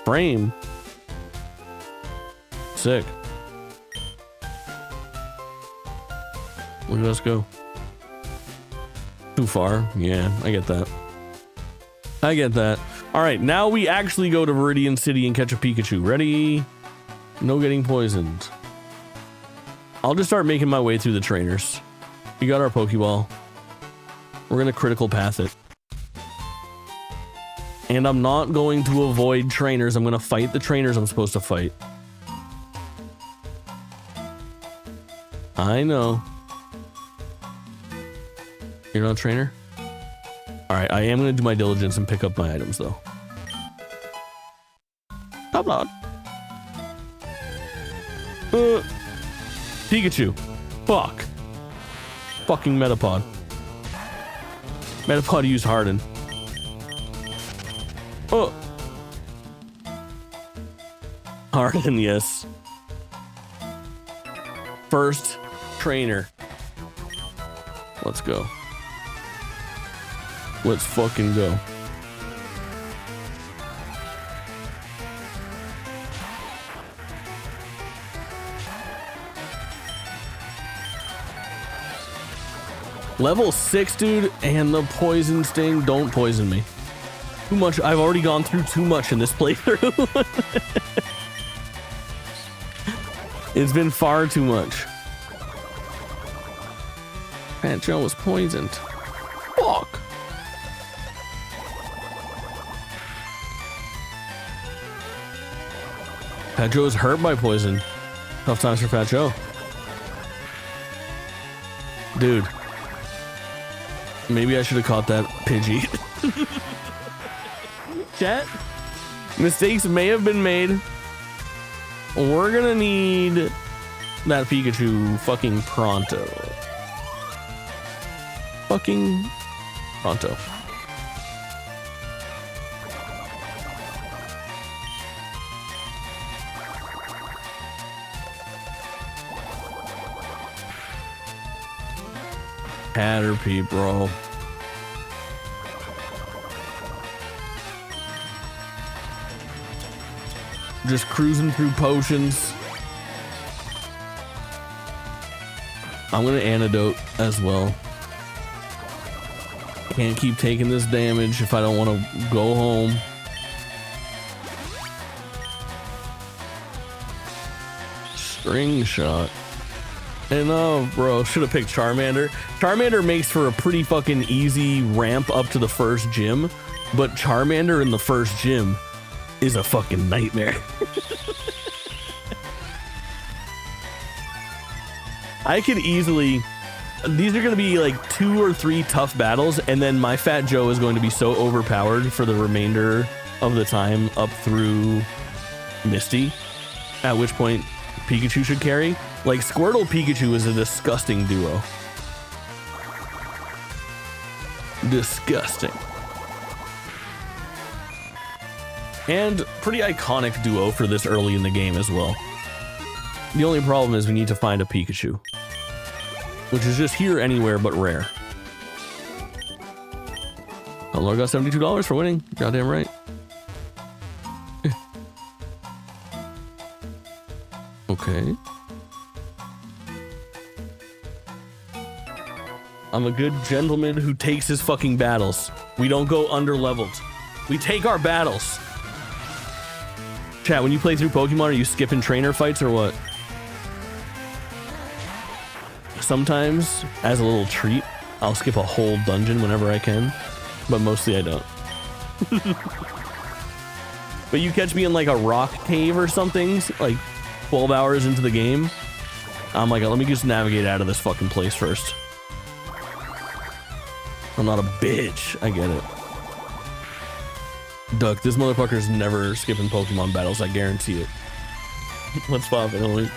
Speaker 1: Frame. Sick. Where did us go? Too far. Yeah, I get that. I get that. All right, now we actually go to Viridian City and catch a Pikachu. Ready? No getting poisoned. I'll just start making my way through the trainers. We got our Pokeball. We're gonna critical path it. And I'm not going to avoid trainers. I'm gonna fight the trainers I'm supposed to fight. I know. You're not a trainer? Alright, I am gonna do my diligence and pick up my items though. Top Lord. Pikachu. Fuck. Fucking Metapod. Metapod used Harden. Oh. Harden, yes. First trainer. Let's go. Let's fucking go. Level 6, dude, and the poison sting. Don't poison me. Too much. I've already gone through too much in this playthrough. It's been far too much. Fat Joe was poisoned. Fuck. Fat Joe is hurt by poison. Tough times for Fat Joe. Dude. Maybe I should have caught that Pidgey. Chat. Mistakes may have been made. We're gonna need that Pikachu fucking pronto. Fucking pronto. Caterpie, bro. Just cruising through potions. I'm gonna antidote as well. Can't keep taking this damage if I don't want to go home. String shot. And oh, bro, should have picked Charmander. Charmander makes for a pretty fucking easy ramp up to the first gym, but Charmander in the first gym is a fucking nightmare. I could easily... These are going to be like 2 or 3 tough battles, and then my Fat Joe is going to be so overpowered for the remainder of the time up through Misty, at which point Pikachu should carry. Like, Squirtle Pikachu is a disgusting duo. Disgusting. And pretty iconic duo for this early in the game as well. The only problem is we need to find a Pikachu, which is just here anywhere but rare. Oh, Lord got $72 for winning. Goddamn right. Okay. I'm a good gentleman who takes his fucking battles. We don't go under-leveled. We take our battles. Chat, when you play through Pokemon, are you skipping trainer fights or what? Sometimes, as a little treat, I'll skip a whole dungeon whenever I can, but mostly I don't. But you catch me in like a rock cave or something, like 12 hours into the game. I'm like, let me just navigate out of this fucking place first. I'm not a bitch. I get it. Duck, this motherfucker's never skipping Pokemon battles. I guarantee it. Let's pop it, homie.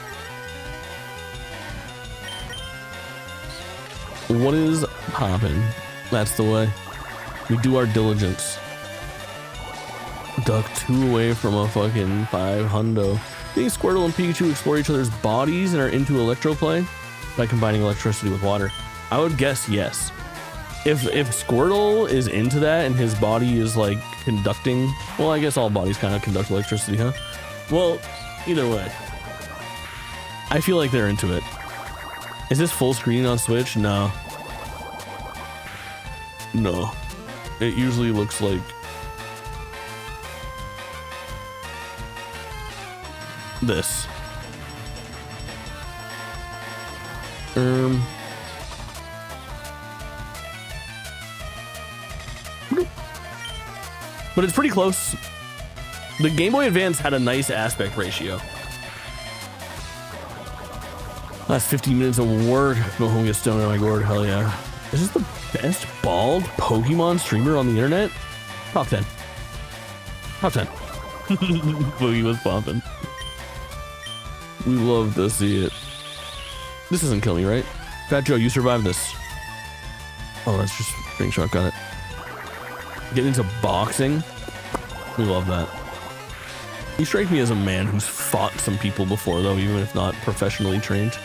Speaker 1: What is poppin'? That's the way. We do our diligence. Duck 2 away from a fucking 500. Think Squirtle and Pikachu explore each other's bodies and are into electroplay by combining electricity with water? I would guess yes. If Squirtle is into that and his body is like conducting, well, I guess all bodies kind of conduct electricity, huh? Well, either way, I feel like they're into it. Is this full screen on Switch? No. No. It usually looks like this. But it's pretty close. The Game Boy Advance had a nice aspect ratio. Last 15 minutes of work. Go home, get stoned on my gourd. Hell yeah. Is this the best bald Pokemon streamer on the internet? Top 10. Top 10. Boogie was popping. We love to see it. This doesn't kill me, right? Fat Joe, you survived this. Oh, that's just screenshot. Got it. Getting into boxing. We love that. You strike me as a man who's fought some people before, though, even if not professionally trained.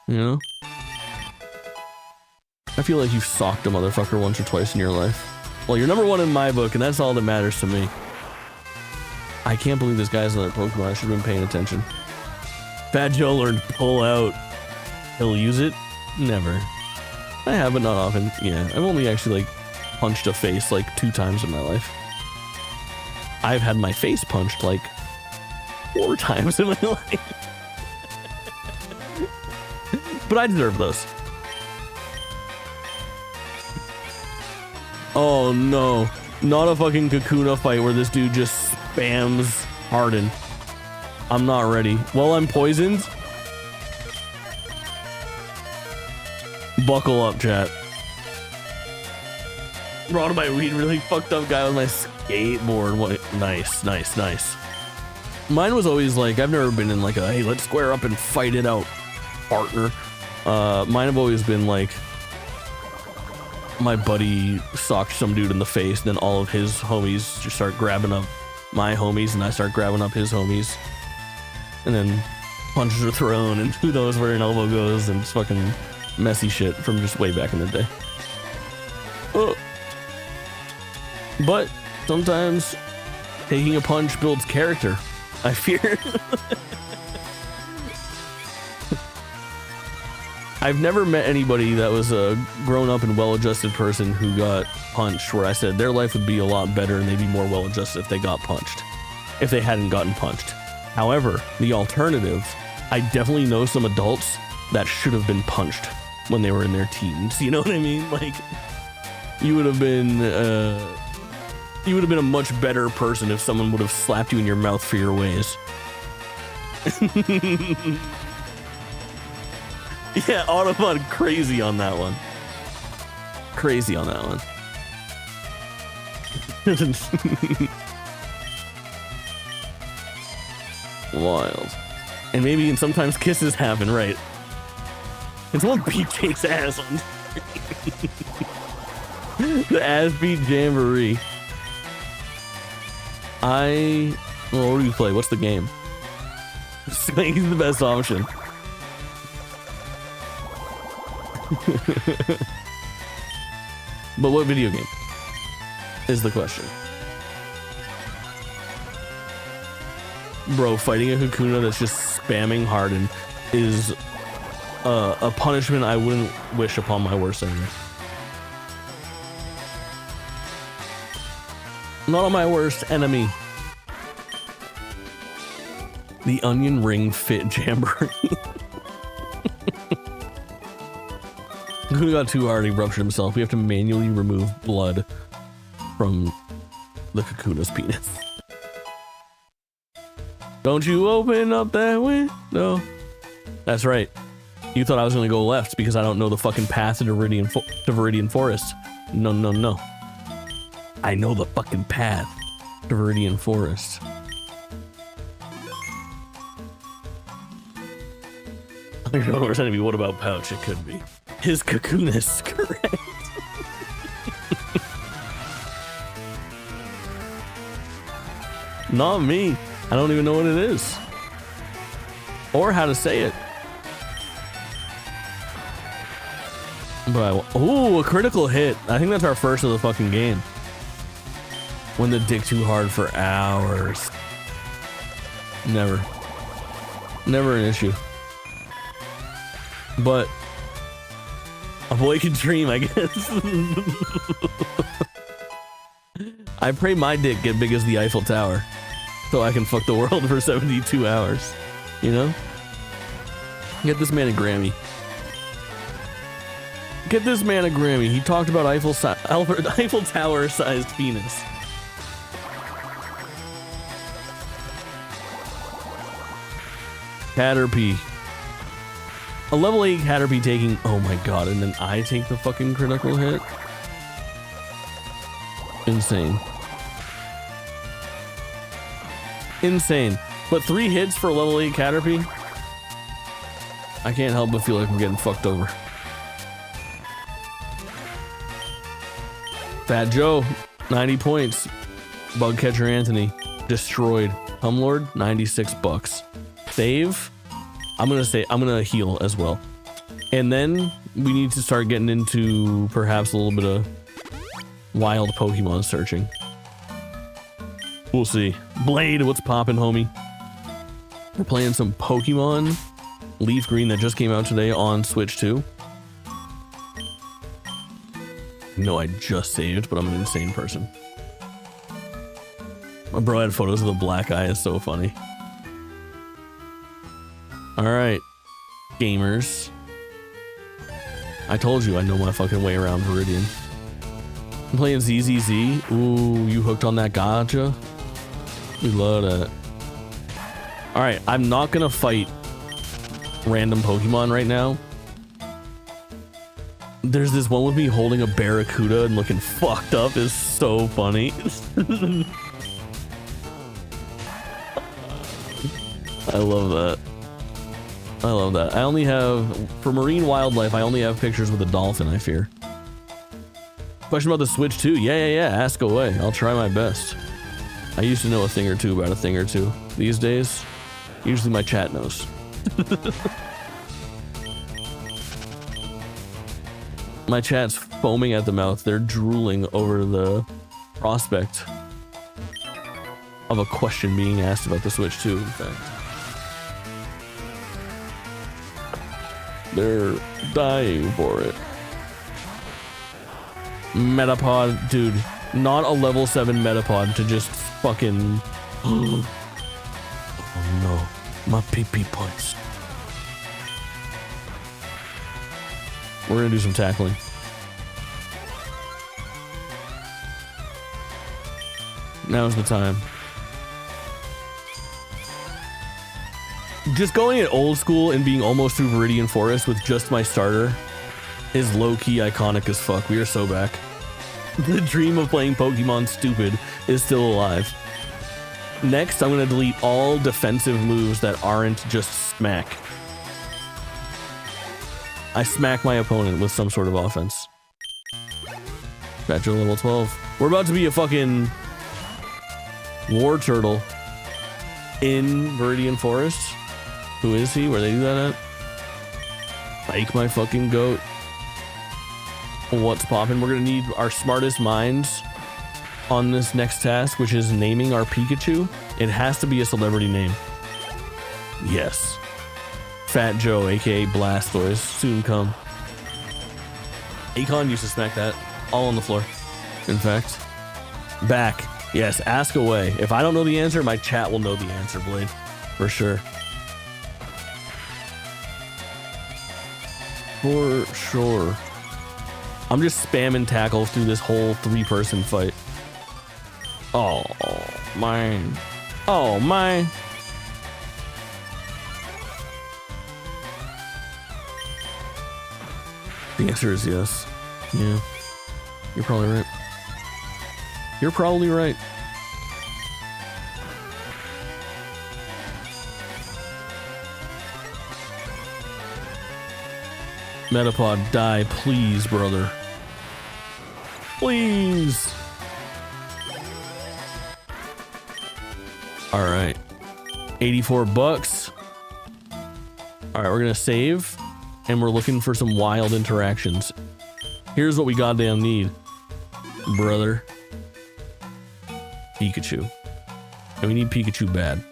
Speaker 1: You know? I feel like you've socked a motherfucker once or twice in your life. Well, you're number one in my book, and that's all that matters to me. I can't believe this guy's another Pokemon. I should have been paying attention. Fat Joe learned pull out. He'll use it? Never. I have, but not often. Yeah, I've only actually, like, punched a face, like, 2 times in my life. I've had my face punched, like, 4 times in my life. But I deserve those. Oh, no. Not a fucking Kakuna fight where this dude just spams Harden. I'm not ready. Well, I'm poisoned. Buckle up, chat. Brought my weed, really fucked up guy with my skateboard. What? Nice, nice, nice. Mine was always like, I've never been in like a, hey, let's square up and fight it out, partner. Mine have always been like, my buddy socked some dude in the face, then all of his homies just start grabbing up my homies, and I start grabbing up his homies, and then punches are thrown, and who knows where an elbow goes, and it's fucking messy shit from just way back in the day. Oh. But sometimes taking a punch builds character, I fear. I've never met anybody that was a grown-up and well-adjusted person who got punched where I said their life would be a lot better and they'd be more well-adjusted if they got punched, if they hadn't gotten punched. However, the alternative, I definitely know some adults that should have been punched when they were in their teens. You know what I mean? Like, you would have been a much better person if someone would have slapped you in your mouth for your ways. Yeah, Autobot crazy on that one. Crazy on that one. Wild. And maybe and sometimes kisses happen, right? And someone beat Jake's ass on the ass beat jamboree. Well, what do you play? What's the game? He's the best option. But what video game is the question? Bro, fighting a Kakuna that's just spamming Harden is a punishment I wouldn't wish upon my worst enemy. Not on my worst enemy. The onion ring fit jamboree. Who got too hard, he ruptured himself. We have to manually remove blood from the Kakuna's penis. Don't you open up that window. That's right. You thought I was gonna go left because I don't know the fucking path to Viridian Forest. No, no, no. I know the fucking path to Viridian Forest. I don't know what's what about Pouch? It could be. His Kakuna's correct. Not me. I don't even know what it is. Or how to say it. But ooh, a critical hit. I think that's our first of the fucking game. When the dick too hard for hours. Never. Never an issue. But a boy can dream, I guess. I pray my dick get big as the Eiffel Tower. So I can fuck the world for 72 hours. You know? Get this man a Grammy. Get this man a Grammy. He talked about Eiffel Tower sized penis. Caterpie. A level 8 Caterpie taking, oh my god, and then I take the fucking critical hit? Insane. Insane. But 3 hits for a level 8 Caterpie? I can't help but feel like I'm getting fucked over. Fat Joe, 90 points. Bugcatcher Anthony, destroyed. Humlord, 96 bucks. Save. I'm gonna heal as well. And then we need to start getting into perhaps a little bit of wild Pokemon searching. We'll see. Blade, what's poppin', homie? We're playing some Pokemon LeafGreen that just came out today on Switch 2. No, I just saved, but I'm an insane person. My bro had photos of the black eye. It's so funny. Alright, gamers. I told you I know my fucking way around Viridian. I'm playing ZZZ. Ooh, you hooked on that gacha? We love that. Alright, I'm not gonna fight random Pokemon right now. There's this one with me holding a Barracuda and looking fucked up is so funny. I love that. I love that. I only have, for marine wildlife, I only have pictures with a dolphin, I fear. Question about the Switch 2? Yeah. Ask away. I'll try my best. I used to know a thing or two about a thing or two. These days, usually my chat knows. My chat's foaming at the mouth. They're drooling over the prospect of a question being asked about the Switch 2, in fact. They're dying for it. Metapod, dude. Not a level 7 Metapod to just fucking... Oh no. My PP points. We're gonna do some tackling. Now's the time. Just going at old school and being almost through Viridian Forest with just my starter is low-key iconic as fuck. We are so back. The dream of playing Pokemon stupid is still alive. Next, I'm gonna delete all defensive moves that aren't just smack. I smack my opponent with some sort of offense. Badger level 12. We're about to be a fucking war turtle in Viridian Forest. Who is he? Where they do that at? Like my fucking goat. What's poppin'? We're gonna need our smartest minds on this next task, which is naming our Pikachu. It has to be a celebrity name. Yes. Fat Joe, aka Blastoise, soon come. Akon used to smack that all on the floor. In fact, back. Yes, ask away. If I don't know the answer, my chat will know the answer, Blade. For sure. For sure. I'm just spamming tackle through this whole 3-person fight. Oh, mine. Oh, my. The answer is yes. Yeah. You're probably right. You're probably right. Metapod, die, please, brother. Please. All right. 84 bucks. All right, we're gonna save, and we're looking for some wild interactions. Here's what we goddamn need, brother. Pikachu. And we need Pikachu bad.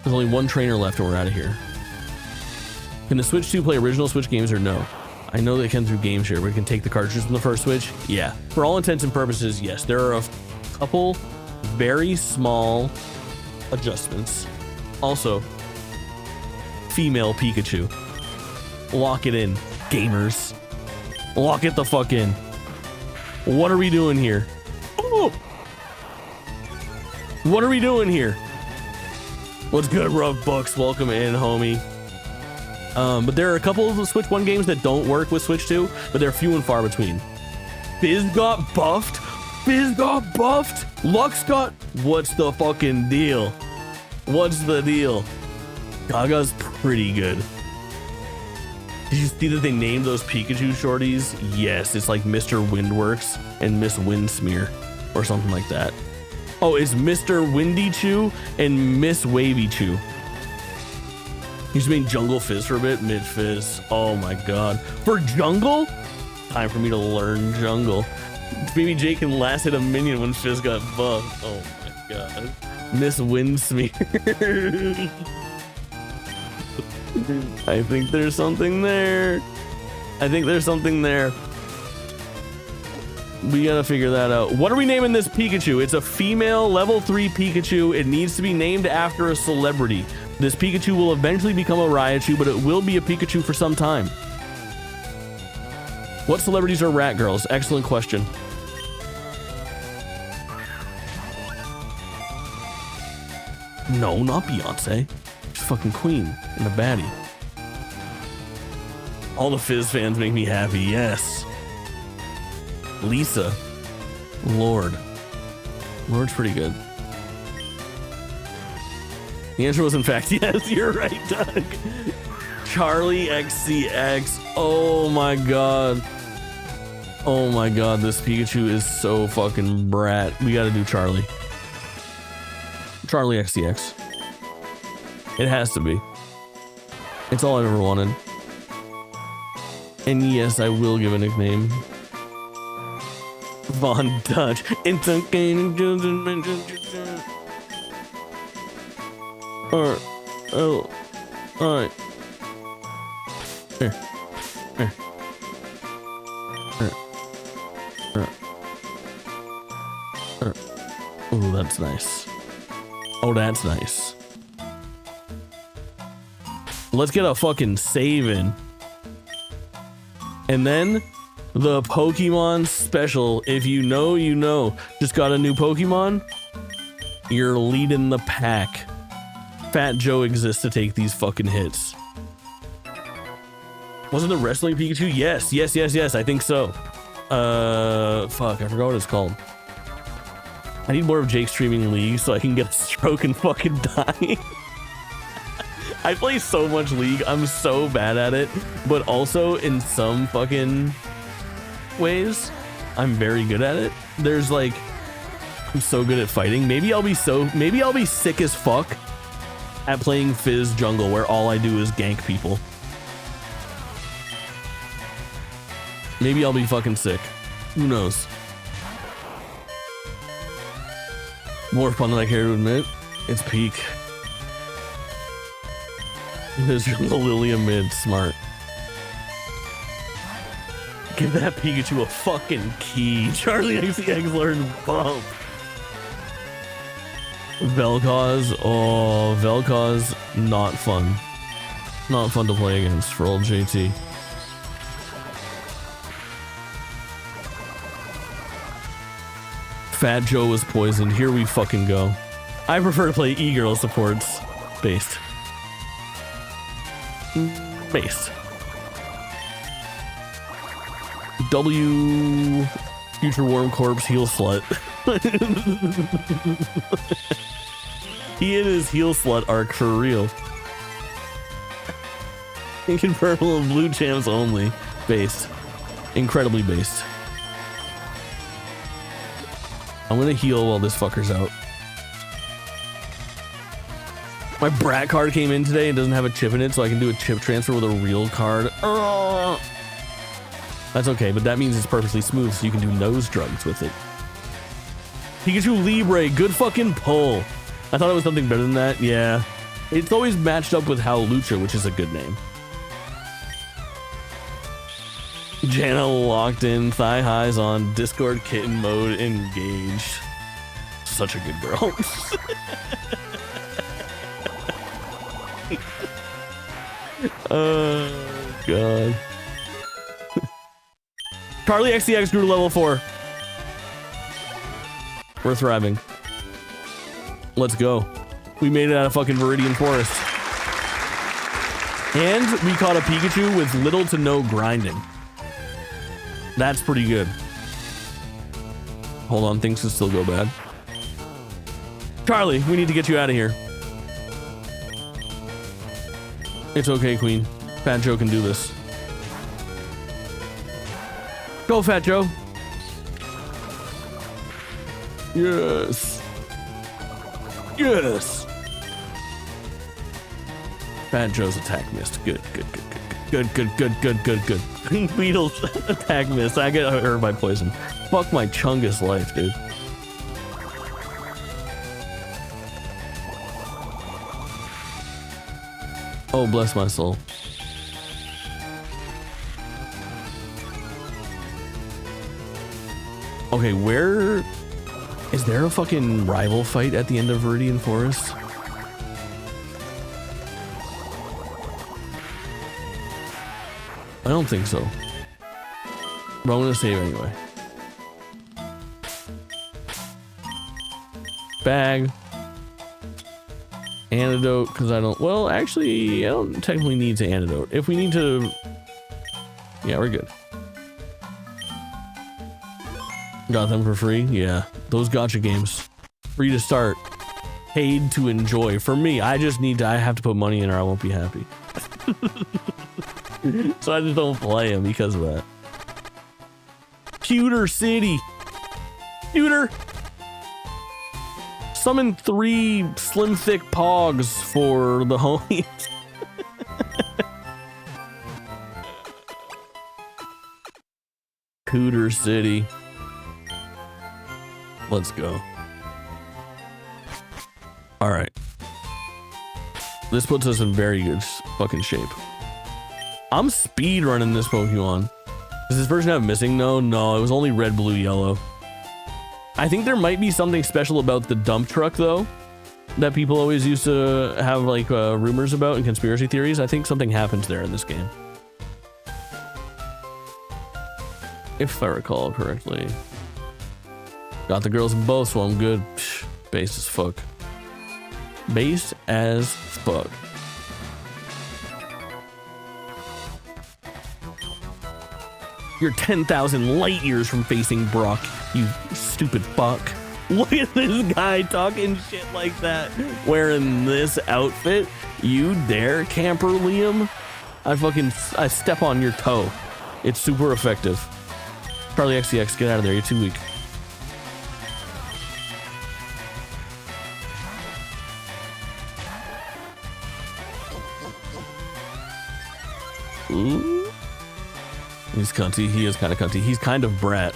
Speaker 1: There's only one trainer left and we're out of here. Can the Switch 2 play original Switch games or no? I know they can through Game Share, but we can take the cartridges from the first Switch. Yeah, for all intents and purposes, yes. There are a couple very small adjustments. Also, female Pikachu. Lock it in, gamers. Lock it the fuck in. What are we doing here? Oh! What are we doing here? What's good, Rough Bucks? Welcome in, homie. But there are a couple of the Switch 1 games that don't work with Switch 2, but they're few and far between. Fizz got buffed? Fizz got buffed? Lux got... What's the fucking deal? What's the deal? Gaga's pretty good. Did you see that they named those Pikachu shorties? Yes, it's like Mr. Windworks and Miss Windsmear or something like that. Oh, it's Mr. Windy Chew and Miss Wavy Chew. He's been Jungle Fizz for a bit, mid Fizz. Oh my god. For Jungle? Time for me to learn Jungle. Maybe Jake can last hit a minion when Fizz got buffed. Oh my god. Miss Windsmear. I think there's something there. I think there's something there. We gotta figure that out. What are we naming this Pikachu? It's a female level 3 Pikachu. It needs to be named after a celebrity. This Pikachu will eventually become a Raichu, but it will be a Pikachu for some time. What celebrities are rat girls? Excellent question. No, not Beyonce. She's fucking queen and a baddie. All the Fizz fans make me happy, yes. Lisa. Lord. Lord's pretty good. The answer was in fact yes, you're right, Doug. Charlie XCX. Oh my god. Oh my god, this Pikachu is so fucking brat. We gotta do Charlie. Charlie XCX. It has to be. It's all I've ever wanted. And yes, I will give a nickname. Von Dutch. It's okay to just mention. Alright. Oh. Alright. Here. Here. Here. Oh, that's nice. Oh, that's nice. Let's get a fucking save in. And then the Pokemon special. If you know, you know. Just got a new Pokemon. You're leading the pack. Fat Joe exists to take these fucking hits. Wasn't the wrestling Pikachu? Yes, yes, yes, yes. I think so. Fuck, I forgot what it's called. I need more of Jake streaming League so I can get a stroke and fucking die. I play so much League. I'm so bad at it. But also in some fucking ways, I'm very good at it. There's like, I'm so good at fighting. Maybe I'll be sick as fuck at playing Fizz Jungle where all I do is gank people. Maybe I'll be fucking sick. Who knows? More fun than I care to admit. It's peak. There's Jungle Lilia mid. Smart. Give that Pikachu a fucking key. Charlie XCX learned bump. Vel'Koz. Oh, Vel'Koz. Not fun. Not fun to play against for old JT. Fat Joe was poisoned. Here we fucking go. I prefer to play E-Girl supports. Based. Based. W... Future Worm Corpse Heel Slut. He in his Heel Slut arc for real. Pink and purple and blue champs only. Based. Incredibly based. I'm gonna heal while this fucker's out. My brat card came in today and doesn't have a chip in it, so I can do a chip transfer with a real card. That's okay, but that means it's perfectly smooth, so you can do nose drugs with it. Pikachu Libre, good fucking pull. I thought it was something better than that. Yeah. It's always matched up with Howlucha, which is a good name. Jana locked in, thigh highs on, Discord kitten mode engaged. Such a good girl. Oh, God. Carly XCX grew to level 4. We're thriving. Let's go. We made it out of fucking Viridian Forest. And we caught a Pikachu with little to no grinding. That's pretty good. Hold on, things can still go bad. Charlie, we need to get you out of here. It's okay, Queen. Fat Joe can do this. Go, Fat Joe. Yes. Yes. Fat Joe's attack missed. Good, good, good, good, good, good, good, good, good, good. Beetle's attack missed. I get hurt by poison. Fuck my Chungus life, dude. Oh, bless my soul. Okay, where... Is there a fucking rival fight at the end of Viridian Forest? I don't think so. But I'm gonna save anyway. Bag. Antidote, because I don't... Well, actually, I don't technically need to antidote. If we need to... Yeah, we're good. Got them for free? Yeah. Those gacha games. Free to start. Paid to enjoy. For me, I just need to... I have to put money in or I won't be happy. So I just don't play them because of that. Pewter City. Pewter. Summon 3 slim thick pogs for the homies. Cooter City. Let's go. Alright. This puts us in very good fucking shape. I'm speed running this Pokemon. Does this version have missing? No, it was only red, blue, yellow. I think there might be something special about the dump truck though, that people always used to have like rumors about and conspiracy theories. I think something happens there in this game. If I recall correctly. Got the girls in both, so I'm good. Psh, base as fuck. Base as fuck. You're 10,000 light years from facing Brock, you stupid fuck. Look at this guy talking shit like that. Wearing this outfit. You dare, camper Liam? I step on your toe. It's super effective. Charlie XCX, get out of there. You're too weak. Ooh. He's cunty. He is kind of cunty. He's kind of brat.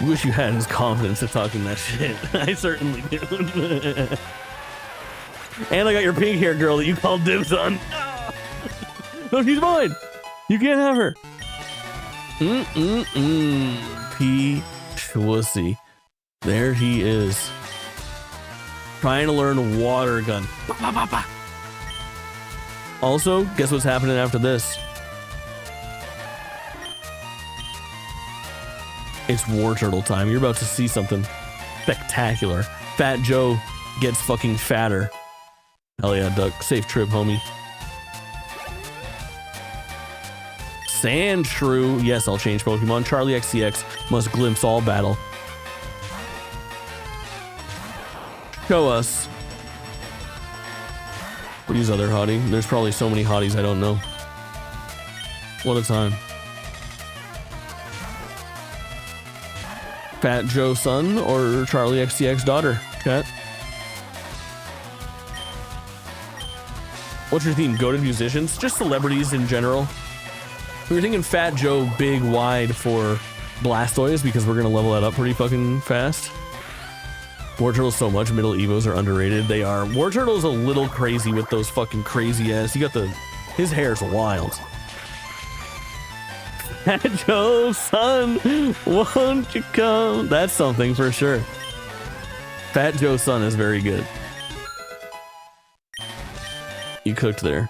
Speaker 1: Wish you had his confidence of talking that shit. I certainly do. And I got your pink hair girl that you called dibs on. No, she's mine. You can't have her. P. Schwussy. There he is. Trying to learn water gun. Bah, bah, bah. Also, guess what's happening after this? It's War Turtle time. You're about to see something spectacular. Fat Joe gets fucking fatter. Hell yeah, Duck. Safe trip, homie. Sandshrew. Yes, I'll change Pokemon. Charlie XCX must glimpse all battle. Show us. What is other hottie? There's probably so many hotties I don't know. What a time. Fat Joe son or Charlie XCX daughter? Chat. What's your theme? Go to musicians? Just celebrities in general. We were thinking Fat Joe big wide for Blastoise because we're gonna level that up pretty fucking fast. War Turtles so much, middle Evos are underrated. They are. War Turtle's a little crazy with those fucking crazy ass. He got the, his hair's wild. Fat Joe, son, won't you come? That's something for sure. Fat Joe, son is very good. You cooked there.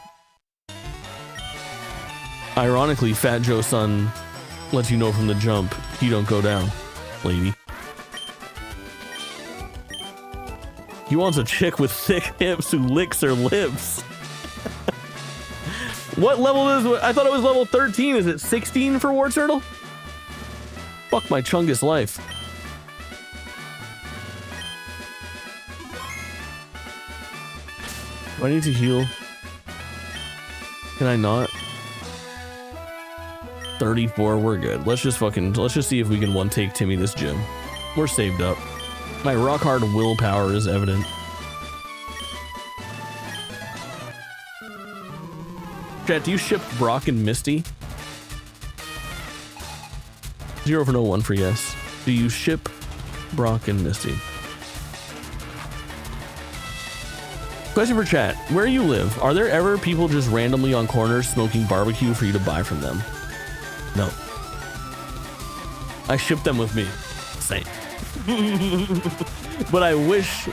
Speaker 1: Ironically, Fat Joe, son lets you know from the jump, you don't go down, lady. He wants a chick with thick hips who licks her lips. What level is it? I thought it was level 13. Is it 16 for War Turtle? Fuck my Chungus life. Do I need to heal? Can I not? 34, we're good. Let's just see if we can one take Timmy this gym. We're saved up. My rock hard willpower is evident. Chat, do you ship Brock and Misty? 0 for no, 1 for yes. Do you ship Brock and Misty? Question for chat. Where you live, are there ever people just randomly on corners smoking barbecue for you to buy from them? No. I ship them with me. Same. But I wish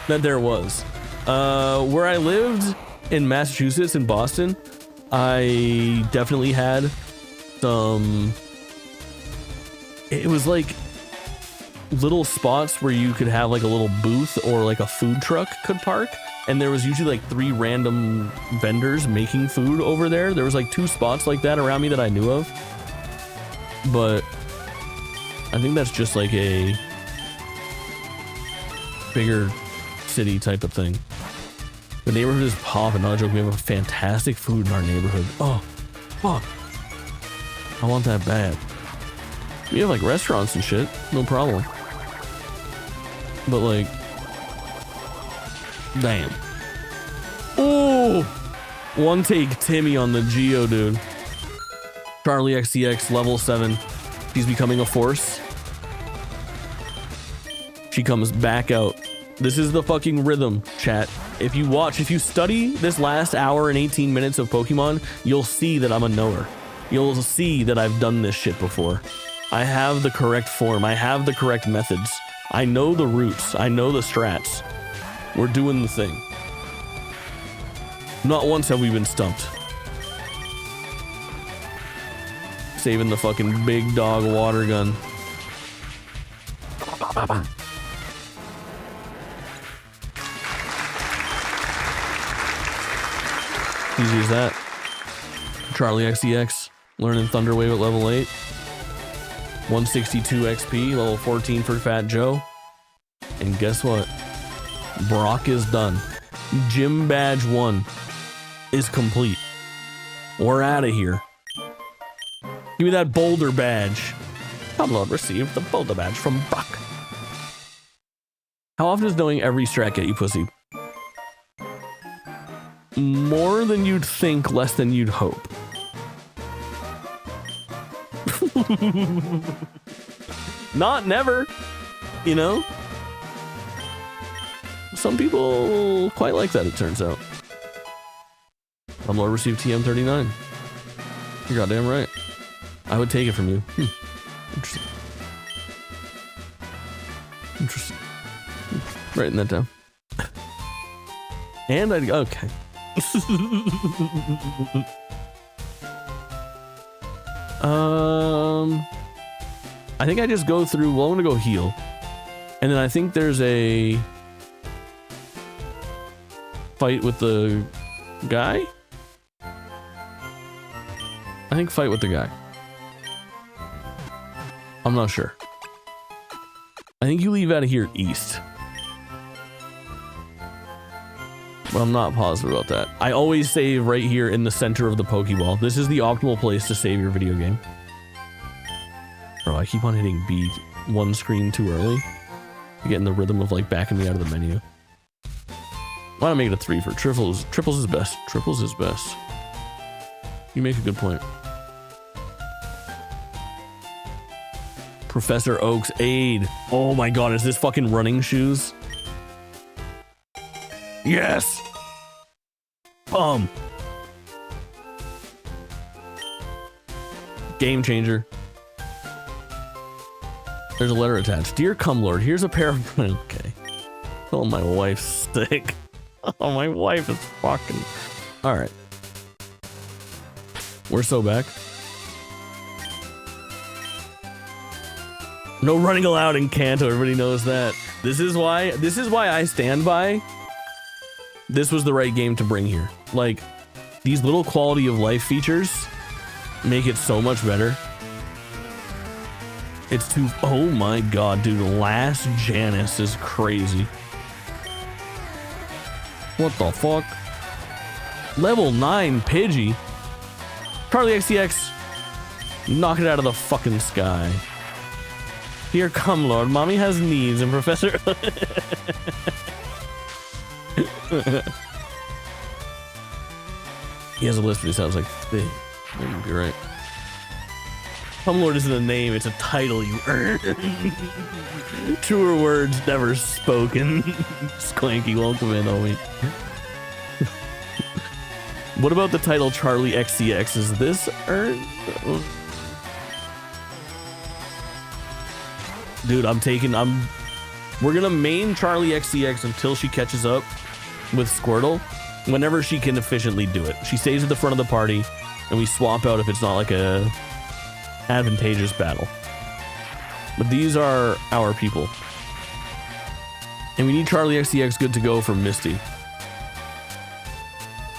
Speaker 1: that there was. Where I lived in Massachusetts, in Boston, I definitely had some... It was like little spots where you could have like a little booth or like a food truck could park. And there was usually like 3 random vendors making food over there. There was like 2 spots like that around me that I knew of. But I think that's just like a bigger city type of thing. The neighborhood is popping. Not a joke. We have a fantastic food in our neighborhood. Oh, fuck. I want that bad. We have like restaurants and shit. No problem. But like, damn. Oh, one take Timmy on the Geo, dude. Charlie XCX level 7. She's becoming a force. She comes back out. This is the fucking rhythm, chat. If you study this last hour and 18 minutes of Pokemon, you'll see that I'm a knower. You'll see that I've done this shit before. I have the correct form. I have the correct methods. I know the routes. I know the strats. We're doing the thing. Not once have we been stumped. Saving the fucking big dog water gun. Easy as that. Charlie XCX learning Thunder Wave at level 8. 162 XP, level 14 for Fat Joe. And guess what? Brock is done. Gym badge 1 is complete. We're out of here. Give me that boulder badge. Download received the boulder badge from Brock. How often does knowing every strat get you pussy? More than you'd think, less than you'd hope. Not never, you know? Some people quite like that, it turns out. Download received TM39. You're goddamn right. I would take it from you. Interesting. Interesting. Writing that down. And I'd... Okay. I think I just go through, well, I'm gonna go heal. And then I think there's a fight with the guy? I think fight with the guy. I'm not sure. I think you leave out of here east. But I'm not positive about that. I always save right here in the center of the Pokeball. This is the optimal place to save your video game. Bro, I keep on hitting B one screen too early. I get in the rhythm of like backing me out of the menu. Why not make it a 3 for triples? Triples is best. Triples is best. You make a good point. Professor Oak's aid. Oh my god, is this fucking running shoes? Yes! Game changer. There's a letter attached. Dear Cumlord, here's a pair of... Okay. Oh, my wife's sick. Oh, my wife is fucking... Alright. We're so back. No running allowed in Kanto, everybody knows that. This is why I stand by. This was the right game to bring here. Like, these little quality of life features make it so much better. It's too... Oh my god, dude. Last Janice is crazy. What the fuck? Level 9 Pidgey. Charlie XCX. Knock it out of the fucking sky. Here come, Lord. Mommy has needs and Professor... He has a list, but he sounds like thick. You're right. Cumlord isn't a name, it's a title you earn. Truer words never spoken. Sklanky, welcome in, homie. What about the title Charlie XCX? Is this earned? Dude, we're gonna main Charlie XCX until she catches up with Squirtle. Whenever she can efficiently do it. She stays at the front of the party, and we swap out if it's not like a advantageous battle. But these are our people. And we need Charlie XCX good to go for Misty.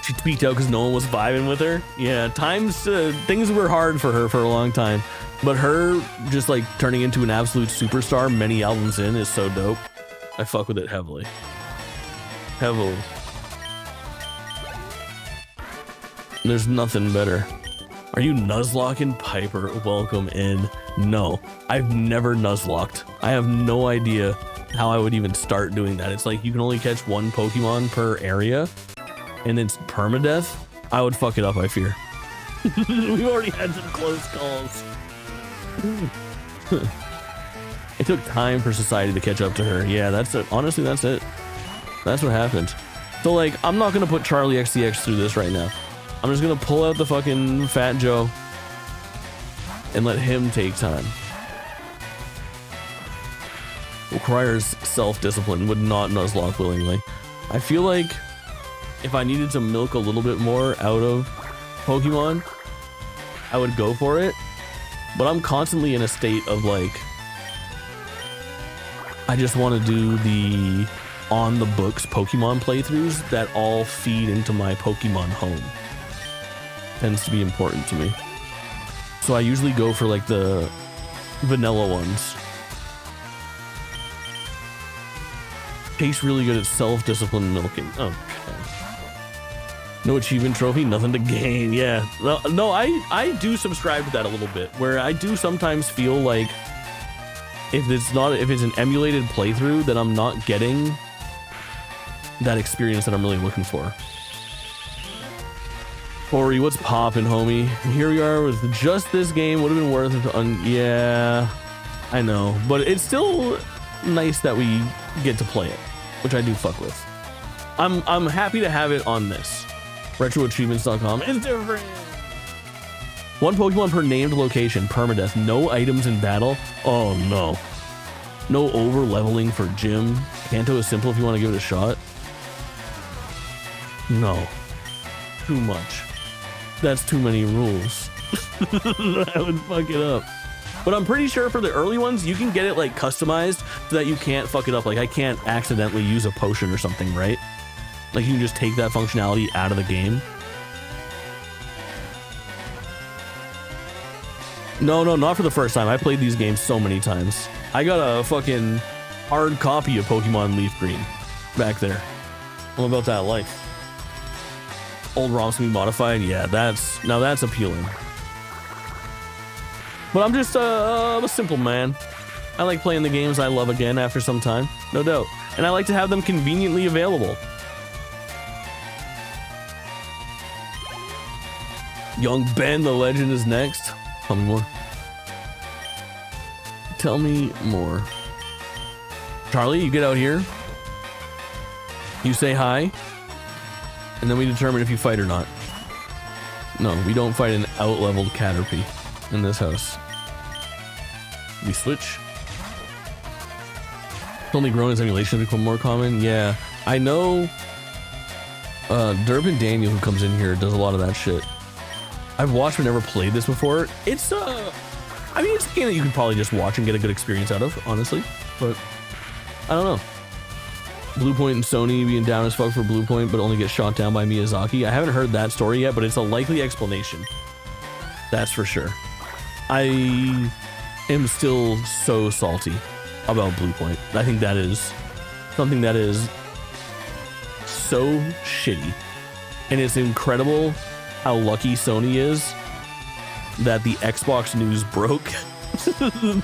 Speaker 1: She tweaked out because no one was vibing with her. Yeah, things were hard for her for a long time. But her just like turning into an absolute superstar many albums in is so dope. I fuck with it heavily. Heavily. There's nothing better. Are you Nuzlocking Piper? Welcome in. No, I've never Nuzlocked. I have no idea how I would even start doing that. It's like you can only catch one Pokemon per area, and it's permadeath. I would fuck it up, I fear. We've already had some close calls. It took time for society to catch up to her. Yeah, that's it. Honestly, that's it. That's what happened. So like, I'm not gonna put Charlie XCX through this right now. I'm just gonna pull out the fucking Fat Joe and let him take time. Requires self-discipline, would not Nuzlocke willingly. I feel like if I needed to milk a little bit more out of Pokemon, I would go for it. But I'm constantly in a state of like, I just want to do the on the books Pokemon playthroughs that all feed into my Pokemon home. Tends to be important to me. So I usually go for like the vanilla ones. Tastes really good at self-discipline milking. Okay. No achievement trophy, nothing to gain. Yeah. No, I do subscribe to that a little bit, where I do sometimes feel like if it's an emulated playthrough, then I'm not getting that experience that I'm really looking for. Corey, what's poppin', homie? Here we are with just this game. Would have been worth it. Yeah, I know, but it's still nice that we get to play it, which I do fuck with. I'm happy to have it on this. RetroAchievements.com is different. One Pokemon per named location. Permadeath. No items in battle. Oh no. No over leveling for gym. Kanto is simple if you want to give it a shot. No. Too much. That's too many rules. I would fuck it up. But I'm pretty sure for the early ones, you can get it like customized so that you can't fuck it up. Like I can't accidentally use a potion or something, right? Like you can just take that functionality out of the game. No, not for the first time. I played these games so many times. I got a fucking hard copy of Pokemon LeafGreen back there. What about that life? Old ROMs can be modified. Yeah, that's appealing. But I'm just a simple man. I like playing the games I love again after some time, no doubt. And I like to have them conveniently available. Young Ben, the legend, is next. Tell me more. Tell me more. Charlie, you get out here. You say hi. And then we determine if you fight or not. No, we don't fight an out-leveled Caterpie in this house. We switch. It's only grown as emulation to become more common. Yeah, I know. Durbin Daniel, who comes in here, does a lot of that shit. I've watched but never played this before. It's I mean, it's a game that you can probably just watch and get a good experience out of, honestly. But I don't know. Bluepoint and Sony being down as fuck for Bluepoint, but only get shot down by Miyazaki. I haven't heard that story yet, but it's a likely explanation. That's for sure. I am still so salty about Bluepoint. I think that is something that is so shitty. And it's incredible how lucky Sony is that the Xbox news broke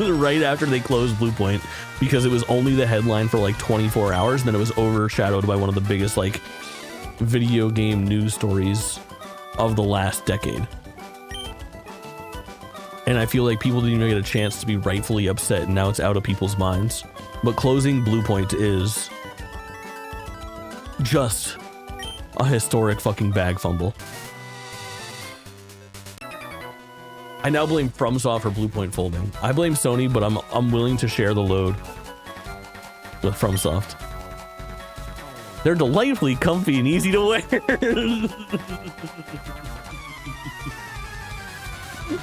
Speaker 1: right after they closed Bluepoint, because it was only the headline for like 24 hours, and then it was overshadowed by one of the biggest like video game news stories of the last decade. And I feel like people didn't even get a chance to be rightfully upset, and now it's out of people's minds. But closing Bluepoint is just a historic fucking bag fumble. I now blame FromSoft for Bluepoint folding. I blame Sony, but I'm willing to share the load with FromSoft. They're delightfully comfy and easy to wear.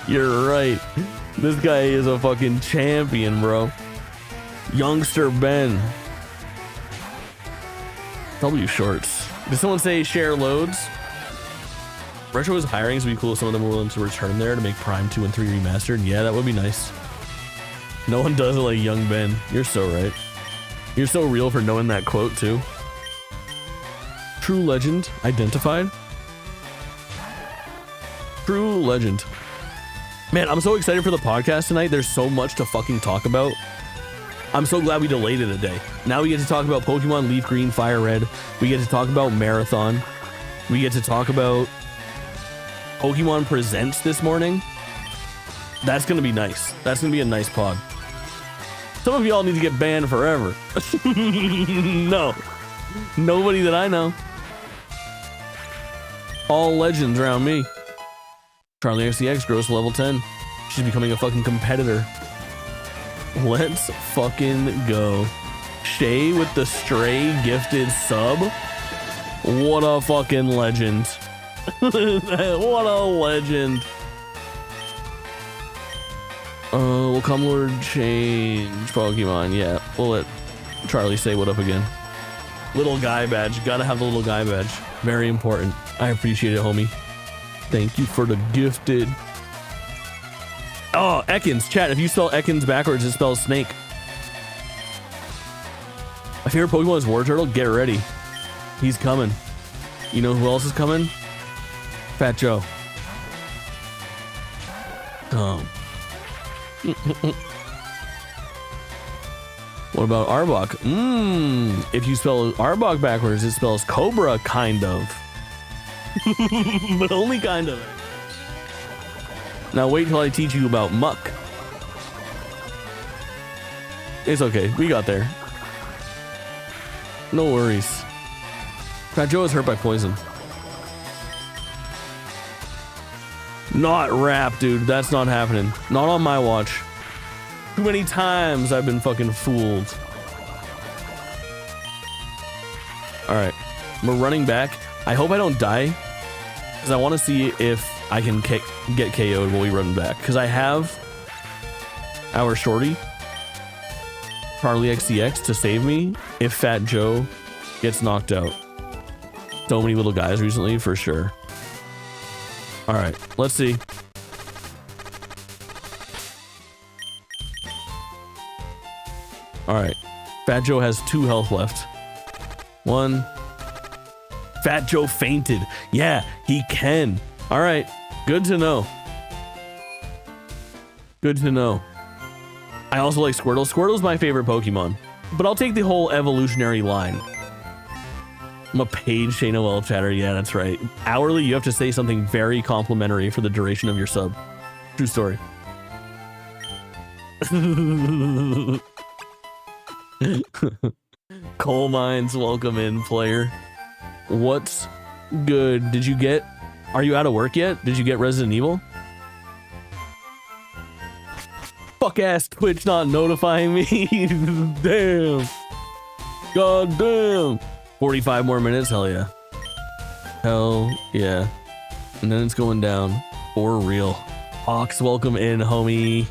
Speaker 1: You're right. This guy is a fucking champion, bro. Youngster Ben. W shorts. Did someone say share loads? Retro is hiring, so it'd be cool if some of them were willing to return there to make Prime 2 and 3 remastered. Yeah, that would be nice. No one does it like Young Ben. You're so right. You're so real for knowing that quote, too. True legend identified. True legend. Man, I'm so excited for the podcast tonight. There's so much to fucking talk about. I'm so glad we delayed it a day. Now we get to talk about Pokemon Leaf Green, Fire Red. We get to talk about Marathon. We get to talk about Pokemon Presents this morning. That's gonna be nice. That's gonna be a nice pod. Some of y'all need to get banned forever. No. Nobody that I know. All legends around me. Charlie XCX grows to level 10. She's becoming a fucking competitor. Let's fucking go. Shay with the stray gifted sub. What a fucking legend. What a legend. Will Come Lord change Pokemon? Yeah, we'll let Charlie say what up again. Little guy badge. Gotta have the little guy badge. Very important. I appreciate it, homie. Thank you for the gifted. Oh, Ekans. Chat, if you spell Ekans backwards, it spells snake. My favorite Pokemon is War Turtle. Get ready. He's coming. You know who else is coming? Fat Joe. What about Arbok? If you spell Arbok backwards, it spells Cobra, kind of. But only kind of. Now wait till I teach you about Muck. It's okay, we got there. No worries. Fat Joe is hurt by poison. Not rap, dude. That's not happening. Not on my watch. Too many times I've been fucking fooled. Alright. We're running back. I hope I don't die, because I want to see if I can get KO'd while we run back. Because I have Our shorty, Charlie XCX, to save me if Fat Joe gets knocked out. So many little guys recently, for sure. All right, let's see. All right, Fat Joe has 2 health left. 1. Fat Joe fainted. Yeah, he can. All right, good to know. Good to know. I also like Squirtle. Squirtle's my favorite Pokemon, but I'll take the whole evolutionary line. I'm a paid Shane Noel chatter. Yeah, that's right. Hourly, you have to say something very complimentary for the duration of your sub. True story. Coal Mines, welcome in, player. What's good? Did you get... Are you out of work yet? Did you get Resident Evil? Fuck ass Twitch not notifying me. Damn. God damn. 45 more minutes. Hell yeah. Hell yeah. And then it's going down. For real. Hawks, welcome in, homie.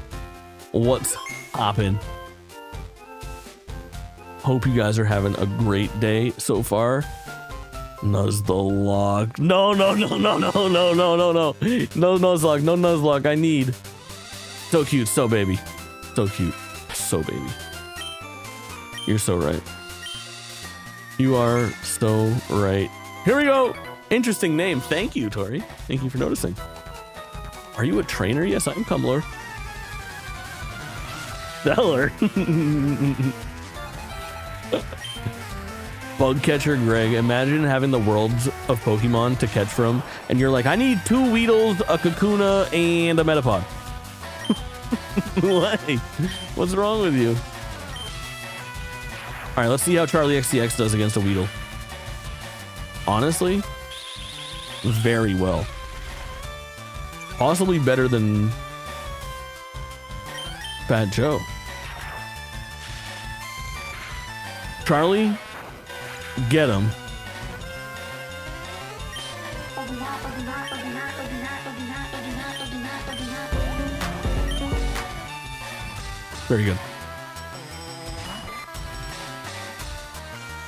Speaker 1: What's hoppin'? Hope you guys are having a great day so far. Nuzlocke. No. No Nuzlocke. No Nuzlocke. I need. So cute. So baby. So cute. So baby. You're so right. You are so right. Here we go. Interesting name. Thank you, Tori. Thank you for noticing. Are you a trainer? Yes, I'm Cumler. Stellar. Bug catcher Greg, imagine having the worlds of Pokemon to catch from, and you're like, I need 2 Weedles, a Kakuna, and a Metapod. What? What's wrong with you? All right, let's see how Charlie XCX does against a Weedle. Honestly, very well. Possibly better than Fat Joe. Charlie, get him. Very good.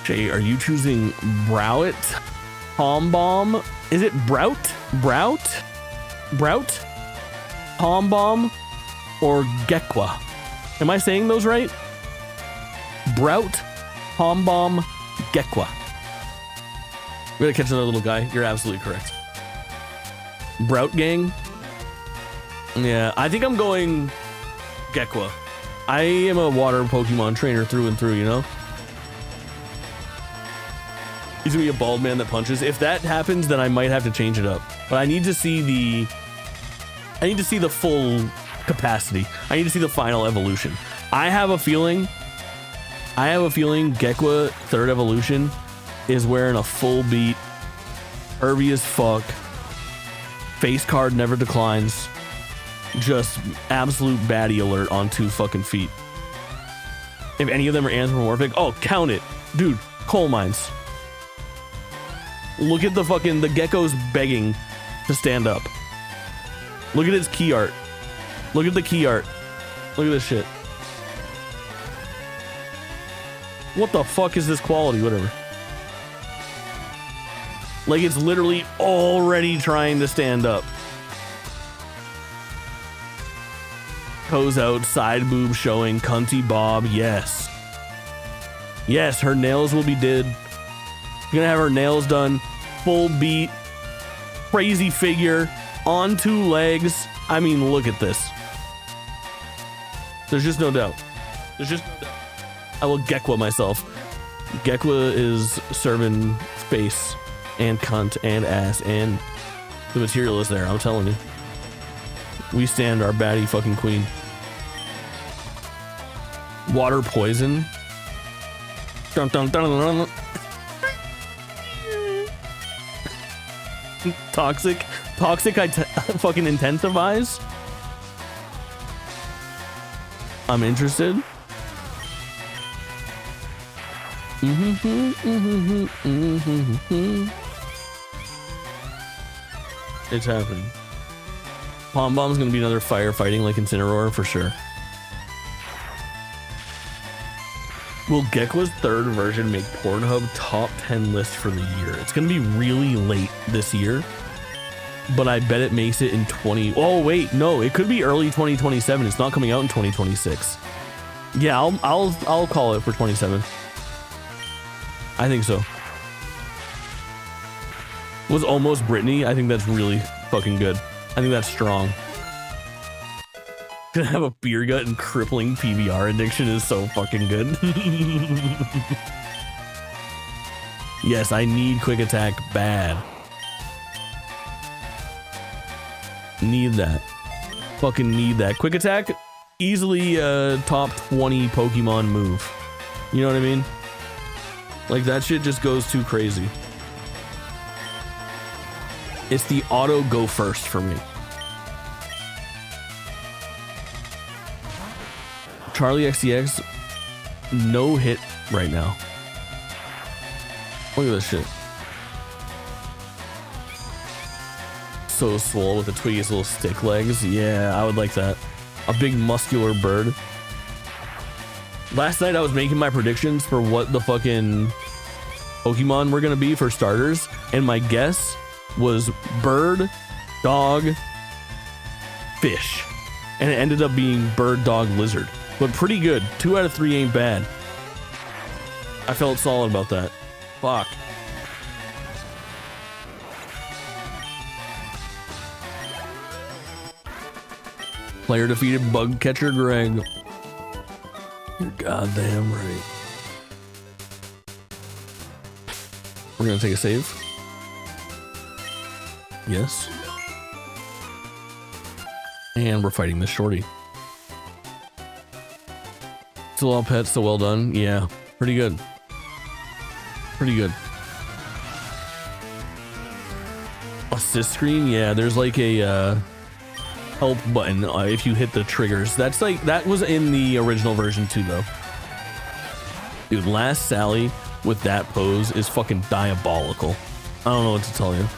Speaker 1: Jay, are you choosing Browit? Tom Bomb? Is it Brout? Tom Bomb? Or Gekwa? Am I saying those right? Brout, Tom Bomb, Gekwa. We're gonna catch another little guy. You're absolutely correct. Brout gang? Yeah, I think I'm going Gekwa. I am a water Pokemon trainer through and through, you know? He's gonna be a bald man that punches. If that happens, then I might have to change it up. But I need to see the full capacity. I need to see the final evolution. I have a feeling Gekwa 3rd evolution is wearing a full beat, herby as fuck, face card never declines, just absolute baddie alert on 2 fucking feet. If any of them are anthropomorphic, oh, count it. Dude, coal mines. Look at the gecko's begging to stand up. Look at his key art. Look at the key art. Look at this shit. What the fuck is this quality? Whatever. Like, it's literally already trying to stand up. Toes out, side boob showing, cunty bob, yes. Yes, her nails will be did. You're gonna have her nails done, full beat, crazy figure, on 2 legs. I mean, look at this. There's just no doubt. There's just no doubt. I will Gekwa myself. Gekwa is serving face and cunt and ass, and the material is there, I'm telling you. We stand our baddie fucking queen. Water poison. Dun, dun, dun, dun, dun. Toxic fucking intensifies. I'm interested. It's happening. Pom Bomb's gonna be another firefighting like Incineroar for sure. Will Gekwa's third version make Pornhub top 10 list for the year? It's gonna be really late this year, but I bet it makes it in 20. Oh wait, no, it could be early 2027. It's not coming out in 2026. Yeah, I'll call it for 27. I think so. Was almost Britney. I think that's really fucking good. I think that's strong. Gonna have a beer gut and crippling PBR addiction is so fucking good. Yes, I need quick attack bad. Need that. Fucking need that. Quick attack, easily top 20 Pokemon move. You know what I mean? Like that shit just goes too crazy. It's the auto go first for me. Charlie XCX, no hit right now. Look at this shit. So swole with the twiggiest little stick legs. Yeah, I would like that. A big muscular bird. Last night I was making my predictions for what the fucking Pokemon were gonna be for starters, and my guess was bird, dog, fish. And it ended up being bird, dog, lizard. But pretty good. 2 out of 3 ain't bad. I felt solid about that. Fuck. Player defeated bug catcher Greg. You're goddamn right. We're gonna take a save. Yes. And we're fighting this shorty. Still all pets, so well done. Yeah, pretty good. Pretty good. Assist screen, yeah, there's like a help button if you hit the triggers. That's like, that was in the original version too though. Dude, Last Sally with that pose is fucking diabolical. I don't know what to tell you.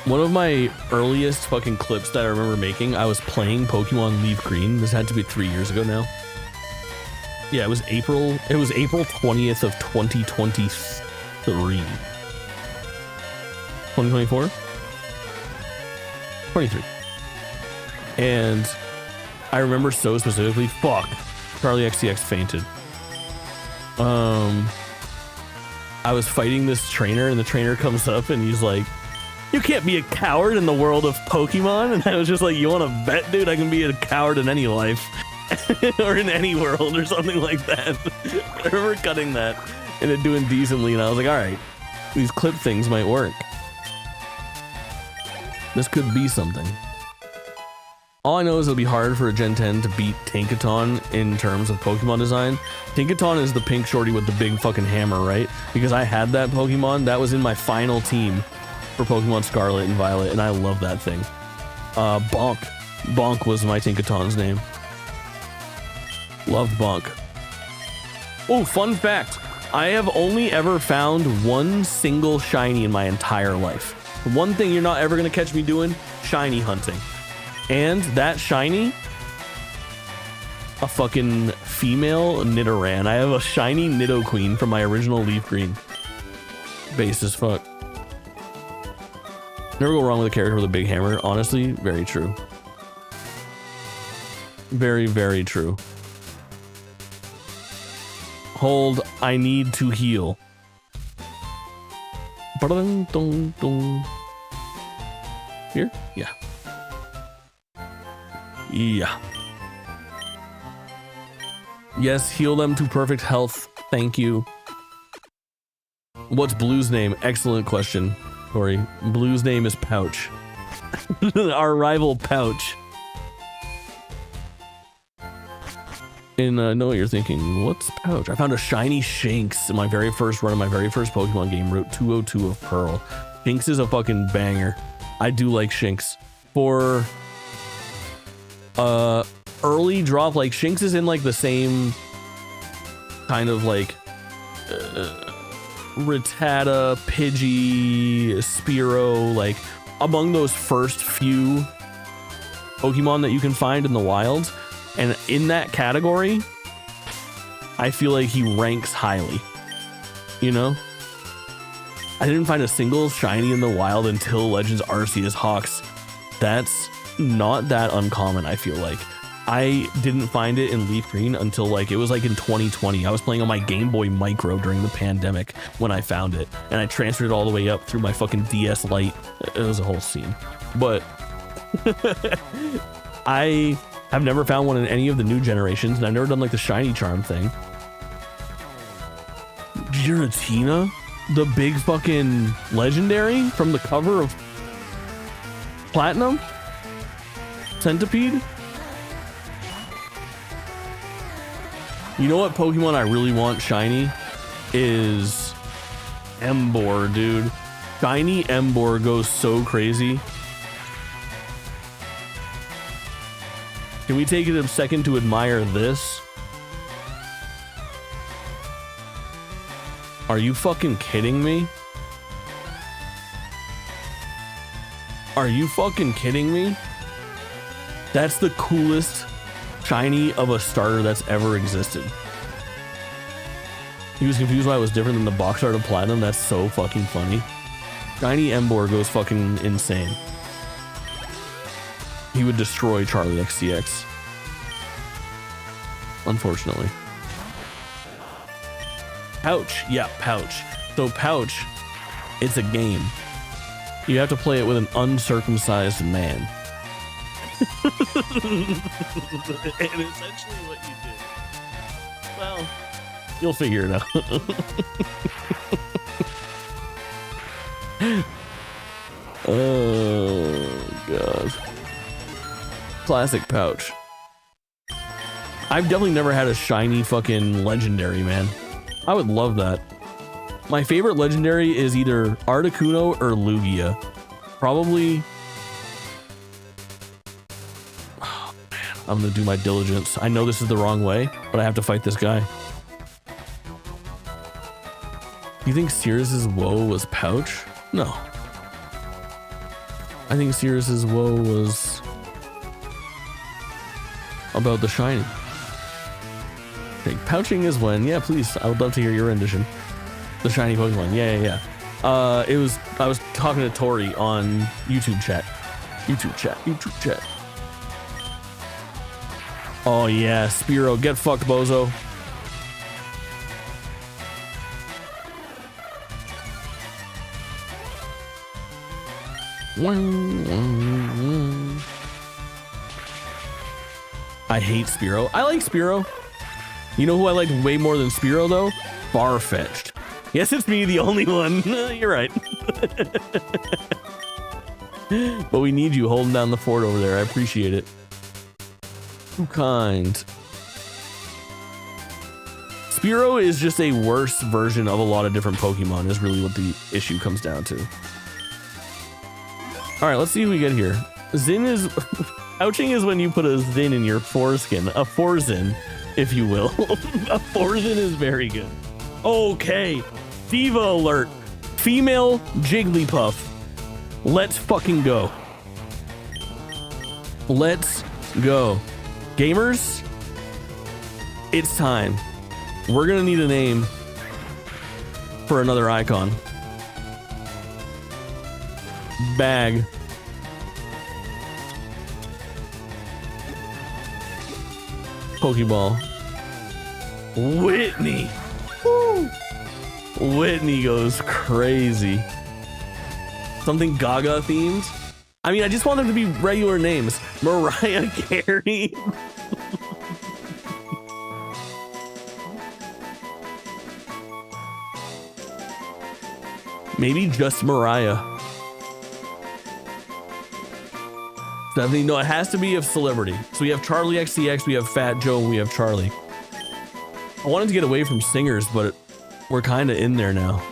Speaker 1: One of my earliest fucking clips that I remember making, I was playing Pokemon LeafGreen. This had to be 3 years ago now. Yeah, it was April 20th of 2023. 2024? 23. And I remember so specifically, fuck, Charlie XCX fainted. I was fighting this trainer and the trainer comes up and he's like, "You can't be a coward in the world of Pokemon." And I was just like, "You want to bet, dude? I can be a coward in any life." Or in any world or something like that. I remember cutting that and it doing decently and I was like, all right, these clip things might work. This could be something. All I know is it'll be hard for a Gen 10 to beat Tinkaton in terms of Pokemon design. Tinkaton is the pink shorty with the big fucking hammer, right? Because I had that Pokemon. That was in my final team for Pokemon Scarlet and Violet, and I love that thing. Bonk. Bonk was my Tinkaton's name. Loved Bonk. Oh, fun fact. I have only ever found one single shiny in my entire life. One thing you're not ever going to catch me doing, shiny hunting. And that shiny, a fucking female Nidoran. I have a shiny Nidoqueen from my original LeafGreen. Base as fuck. Never go wrong with a character with a big hammer. Honestly, very true. Very, very true. Hold, I need to heal. Here? Yeah. Yeah. Yes, heal them to perfect health. Thank you. What's Blue's name? Excellent question, Corey. Blue's name is Pouch. Our rival Pouch. And know what you're thinking. What's Pouch? I found a shiny Shinx in my very first run of my very first Pokemon game, Route 202 of Pearl. Shinx is a fucking banger. I do like Shinx. For early drop, like Shinx is in like the same kind of like Rattata, Pidgey, Spearow, like among those first few Pokemon that you can find in the wilds. And in that category, I feel like he ranks highly. You know? I didn't find a single shiny in the wild until Legends Arceus Hawks. That's not that uncommon, I feel like. I didn't find it in LeafGreen until like it was like in 2020. I was playing on my Game Boy Micro during the pandemic when I found it, and I transferred it all the way up through my fucking DS Lite. It was a whole scene, but I have never found one in any of the new generations, and I've never done like the shiny charm thing. Giratina, the big fucking legendary from the cover of Platinum Centipede. You know what Pokemon I really want shiny is Emboar, dude. Shiny Emboar goes so crazy. Can we take it a second to admire this? Are you fucking kidding me? Are you fucking kidding me? That's the coolest shiny of a starter that's ever existed. He was confused why it was different than the box art of Platinum. That's so fucking funny. Shiny Emboar goes fucking insane. He would destroy Charlie XCX. Unfortunately. Pouch. Yeah, Pouch. So Pouch, it's a game. You have to play it with an uncircumcised man. And essentially what you do. Well, you'll figure it out. Oh, God. Classic Pouch. I've definitely never had a shiny fucking legendary, man. I would love that. My favorite legendary is either Articuno or Lugia. Probably... Oh, man. I'm gonna do my diligence. I know this is the wrong way, but I have to fight this guy. You think Sirius's woe was Pouch? No. I think Sirius's woe was about the shiny. Okay, pouching is when, yeah, please, I would love to hear your rendition. The shiny Pokemon, yeah. I was talking to Tori on YouTube chat. Oh yeah, Spearow, get fucked, bozo. I hate Spearow. I like Spearow. You know who I like way more than Spearow though? Farfetch'd. Yes, it's me, the only one. You're right. But we need you holding down the fort over there. I appreciate it. Too kind. Spearow is just a worse version of a lot of different Pokemon is really what the issue comes down to. All right, let's see who we get here. Zin is... Pouching is when you put a Zin in your foreskin. A Forzin, if you will. A Forzin is very good. Okay. Diva alert. Female Jigglypuff. Let's fucking go. Let's go. Gamers, it's time. We're gonna need a name for another icon. Bag. Pokeball. Whitney. Woo. Whitney goes crazy. Something Gaga themed. I mean, I just want them to be regular names. Mariah Carey. Maybe just Mariah. Stephanie, no, it has to be a celebrity. So we have Charlie XCX, we have Fat Joe, and we have Charlie. I wanted to get away from singers, but we're kind of in there now.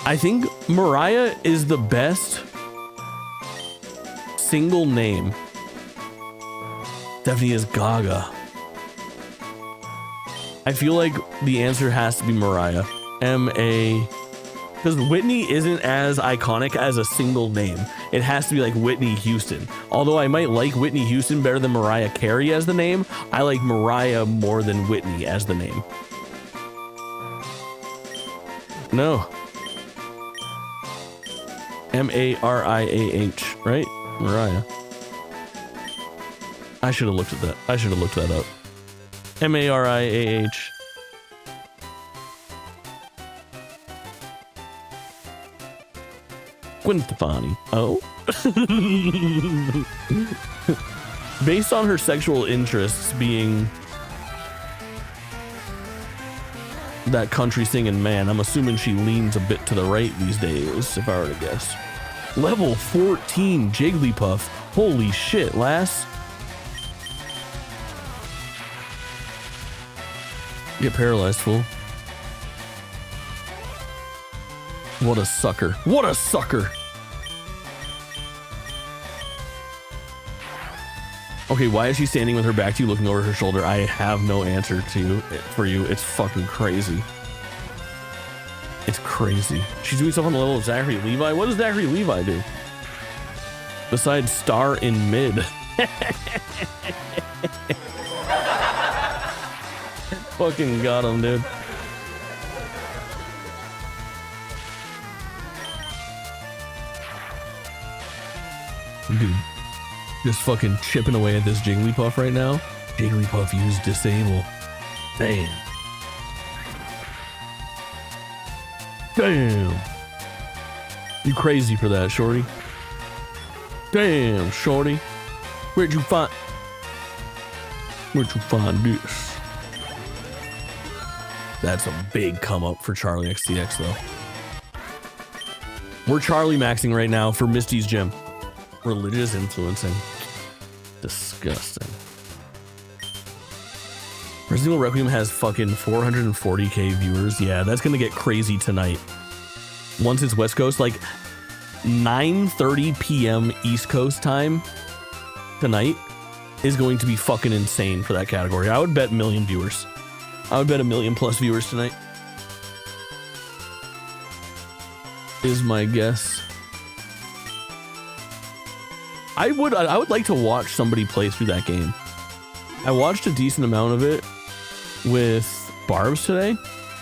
Speaker 1: I think Mariah is the best single name. Stephanie is Gaga. I feel like the answer has to be Mariah. M-A-R-I-A-H. Because Whitney isn't as iconic as a single name. It has to be like Whitney Houston. Although I might like Whitney Houston better than Mariah Carey as the name, I like Mariah more than Whitney as the name. No. M-A-R-I-A-H, right? Mariah. I should have looked at that. I should have looked that up. M-A-R-I-A-H. Gwen Stefani. Oh. Based on her sexual interests being that country singing man, I'm assuming she leans a bit to the right these days, if I were to guess. Level 14 Jigglypuff. Holy shit, lass. Get paralyzed, fool. What a sucker. What a sucker. Okay, why is she standing with her back to you looking over her shoulder? I have no answer for you. It's fucking crazy. It's crazy. She's doing stuff on the level of Zachary Levi? What does Zachary Levi do? Besides star in mid. Fucking got him, dude. Dude, just fucking chipping away at this Jigglypuff right now. Jigglypuff use disable. Damn. Damn. You crazy for that, shorty. Damn, shorty. Where'd you find this? That's a big come up for Charlie XTX though. We're Charlie maxing right now for Misty's gym. Religious influencing. Disgusting. Resident Evil Requiem has fucking 440k viewers. Yeah, that's gonna get crazy tonight. Once it's West Coast, like 9:30 p.m. East Coast time tonight is going to be fucking insane for that category. I would bet 1 million viewers. I would bet 1 million plus viewers tonight. Is my guess. I would like to watch somebody play through that game. I watched a decent amount of it with Barbs today.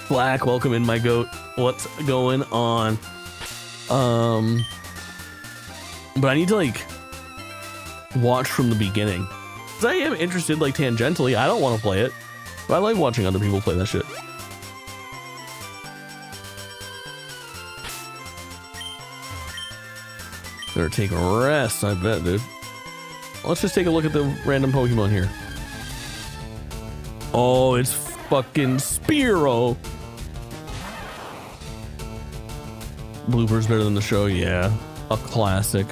Speaker 1: Black, welcome in, my goat. What's going on? But I need to like watch from the beginning. Cause I am interested like tangentially. I don't want to play it, but I like watching other people play that shit. Better take a rest, I bet, dude. Let's just take a look at the random Pokemon here. Oh, it's fucking Spearow. Bloopers better than the show, yeah. A classic.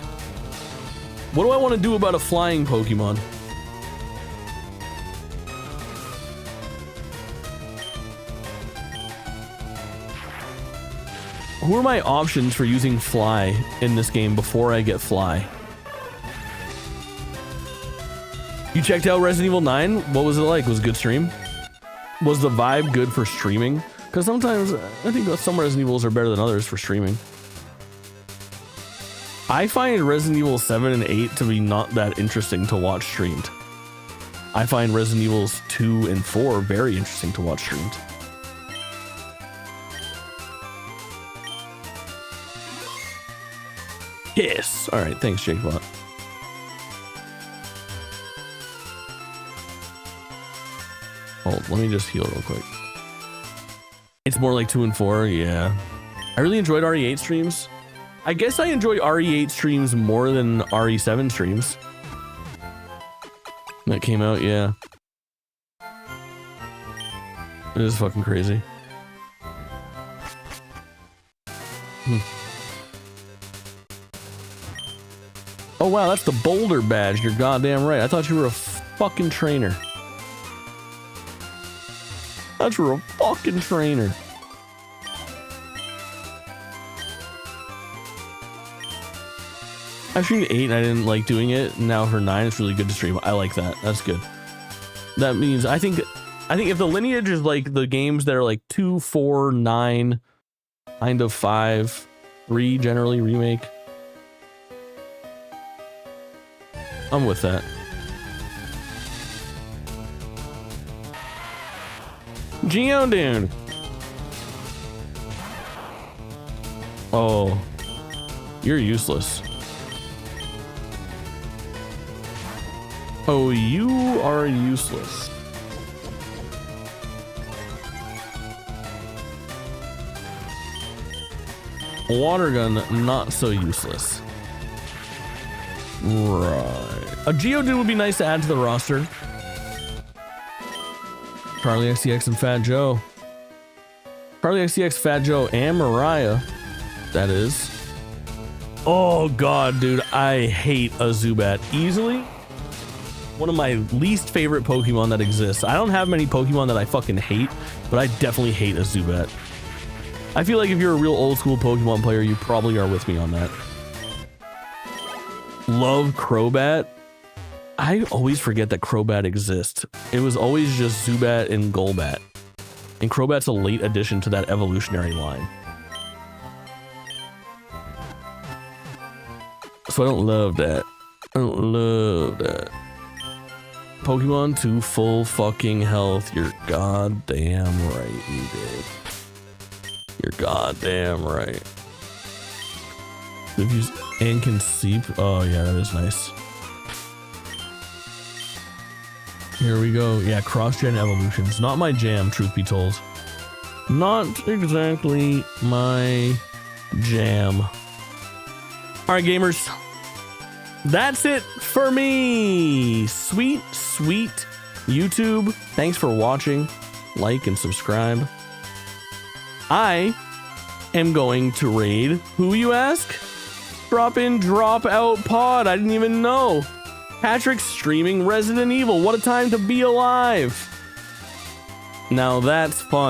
Speaker 1: What do I want to do about a flying Pokemon? Who are my options for using Fly in this game before I get Fly? You checked out Resident Evil 9? What was it like? Was it a good stream? Was the vibe good for streaming? Because sometimes I think some Resident Evils are better than others for streaming. I find Resident Evil 7 and 8 to be not that interesting to watch streamed. I find Resident Evils 2 and 4 very interesting to watch streamed. Yes. All right. Thanks, JakeBot. Hold. Let me just heal real quick. It's more like 2 and 4. Yeah. I really enjoyed RE8 streams. I guess I enjoy RE8 streams more than RE7 streams. That came out. Yeah. It is fucking crazy. Oh wow, that's the Boulder badge. You're goddamn right. I thought you were a fucking trainer. I thought you were a fucking trainer. I streamed 8 and I didn't like doing it. Now for 9, it's really good to stream. I like that. That's good. That means I think if the lineage is like the games that are like 2, 4, 9, Kind of 5, 3 generally remake. I'm with that. Geodude. Oh, you're useless. Oh, you are useless. Water gun, not so useless. Right. A Geodude would be nice to add to the roster. Charlie XCX and Fat Joe. Charlie XCX, Fat Joe, and Mariah. That is. Oh god, dude, I hate a Zubat. Easily one of my least favorite Pokemon that exists. I don't have many Pokemon that I fucking hate, but I definitely hate a Zubat. I feel like if you're a real old school Pokemon player, you probably are with me on that. Love Crobat. I always forget that Crobat exists. It was always just Zubat and Golbat. And Crobat's a late addition to that evolutionary line. So I don't love that. I don't love that. Pokemon to full fucking health. You're goddamn right, you did. You're goddamn right. If you and can sleep. Oh yeah, that is nice. Here we go. Yeah, cross-gen evolutions. Not my jam, truth be told. Not exactly my jam. Alright, gamers. That's it for me. Sweet, sweet YouTube. Thanks for watching. Like and subscribe. I am going to raid, who you ask? Drop in, drop out pod. I didn't even know. Patrick's streaming Resident Evil. What a time to be alive. Now that's fun.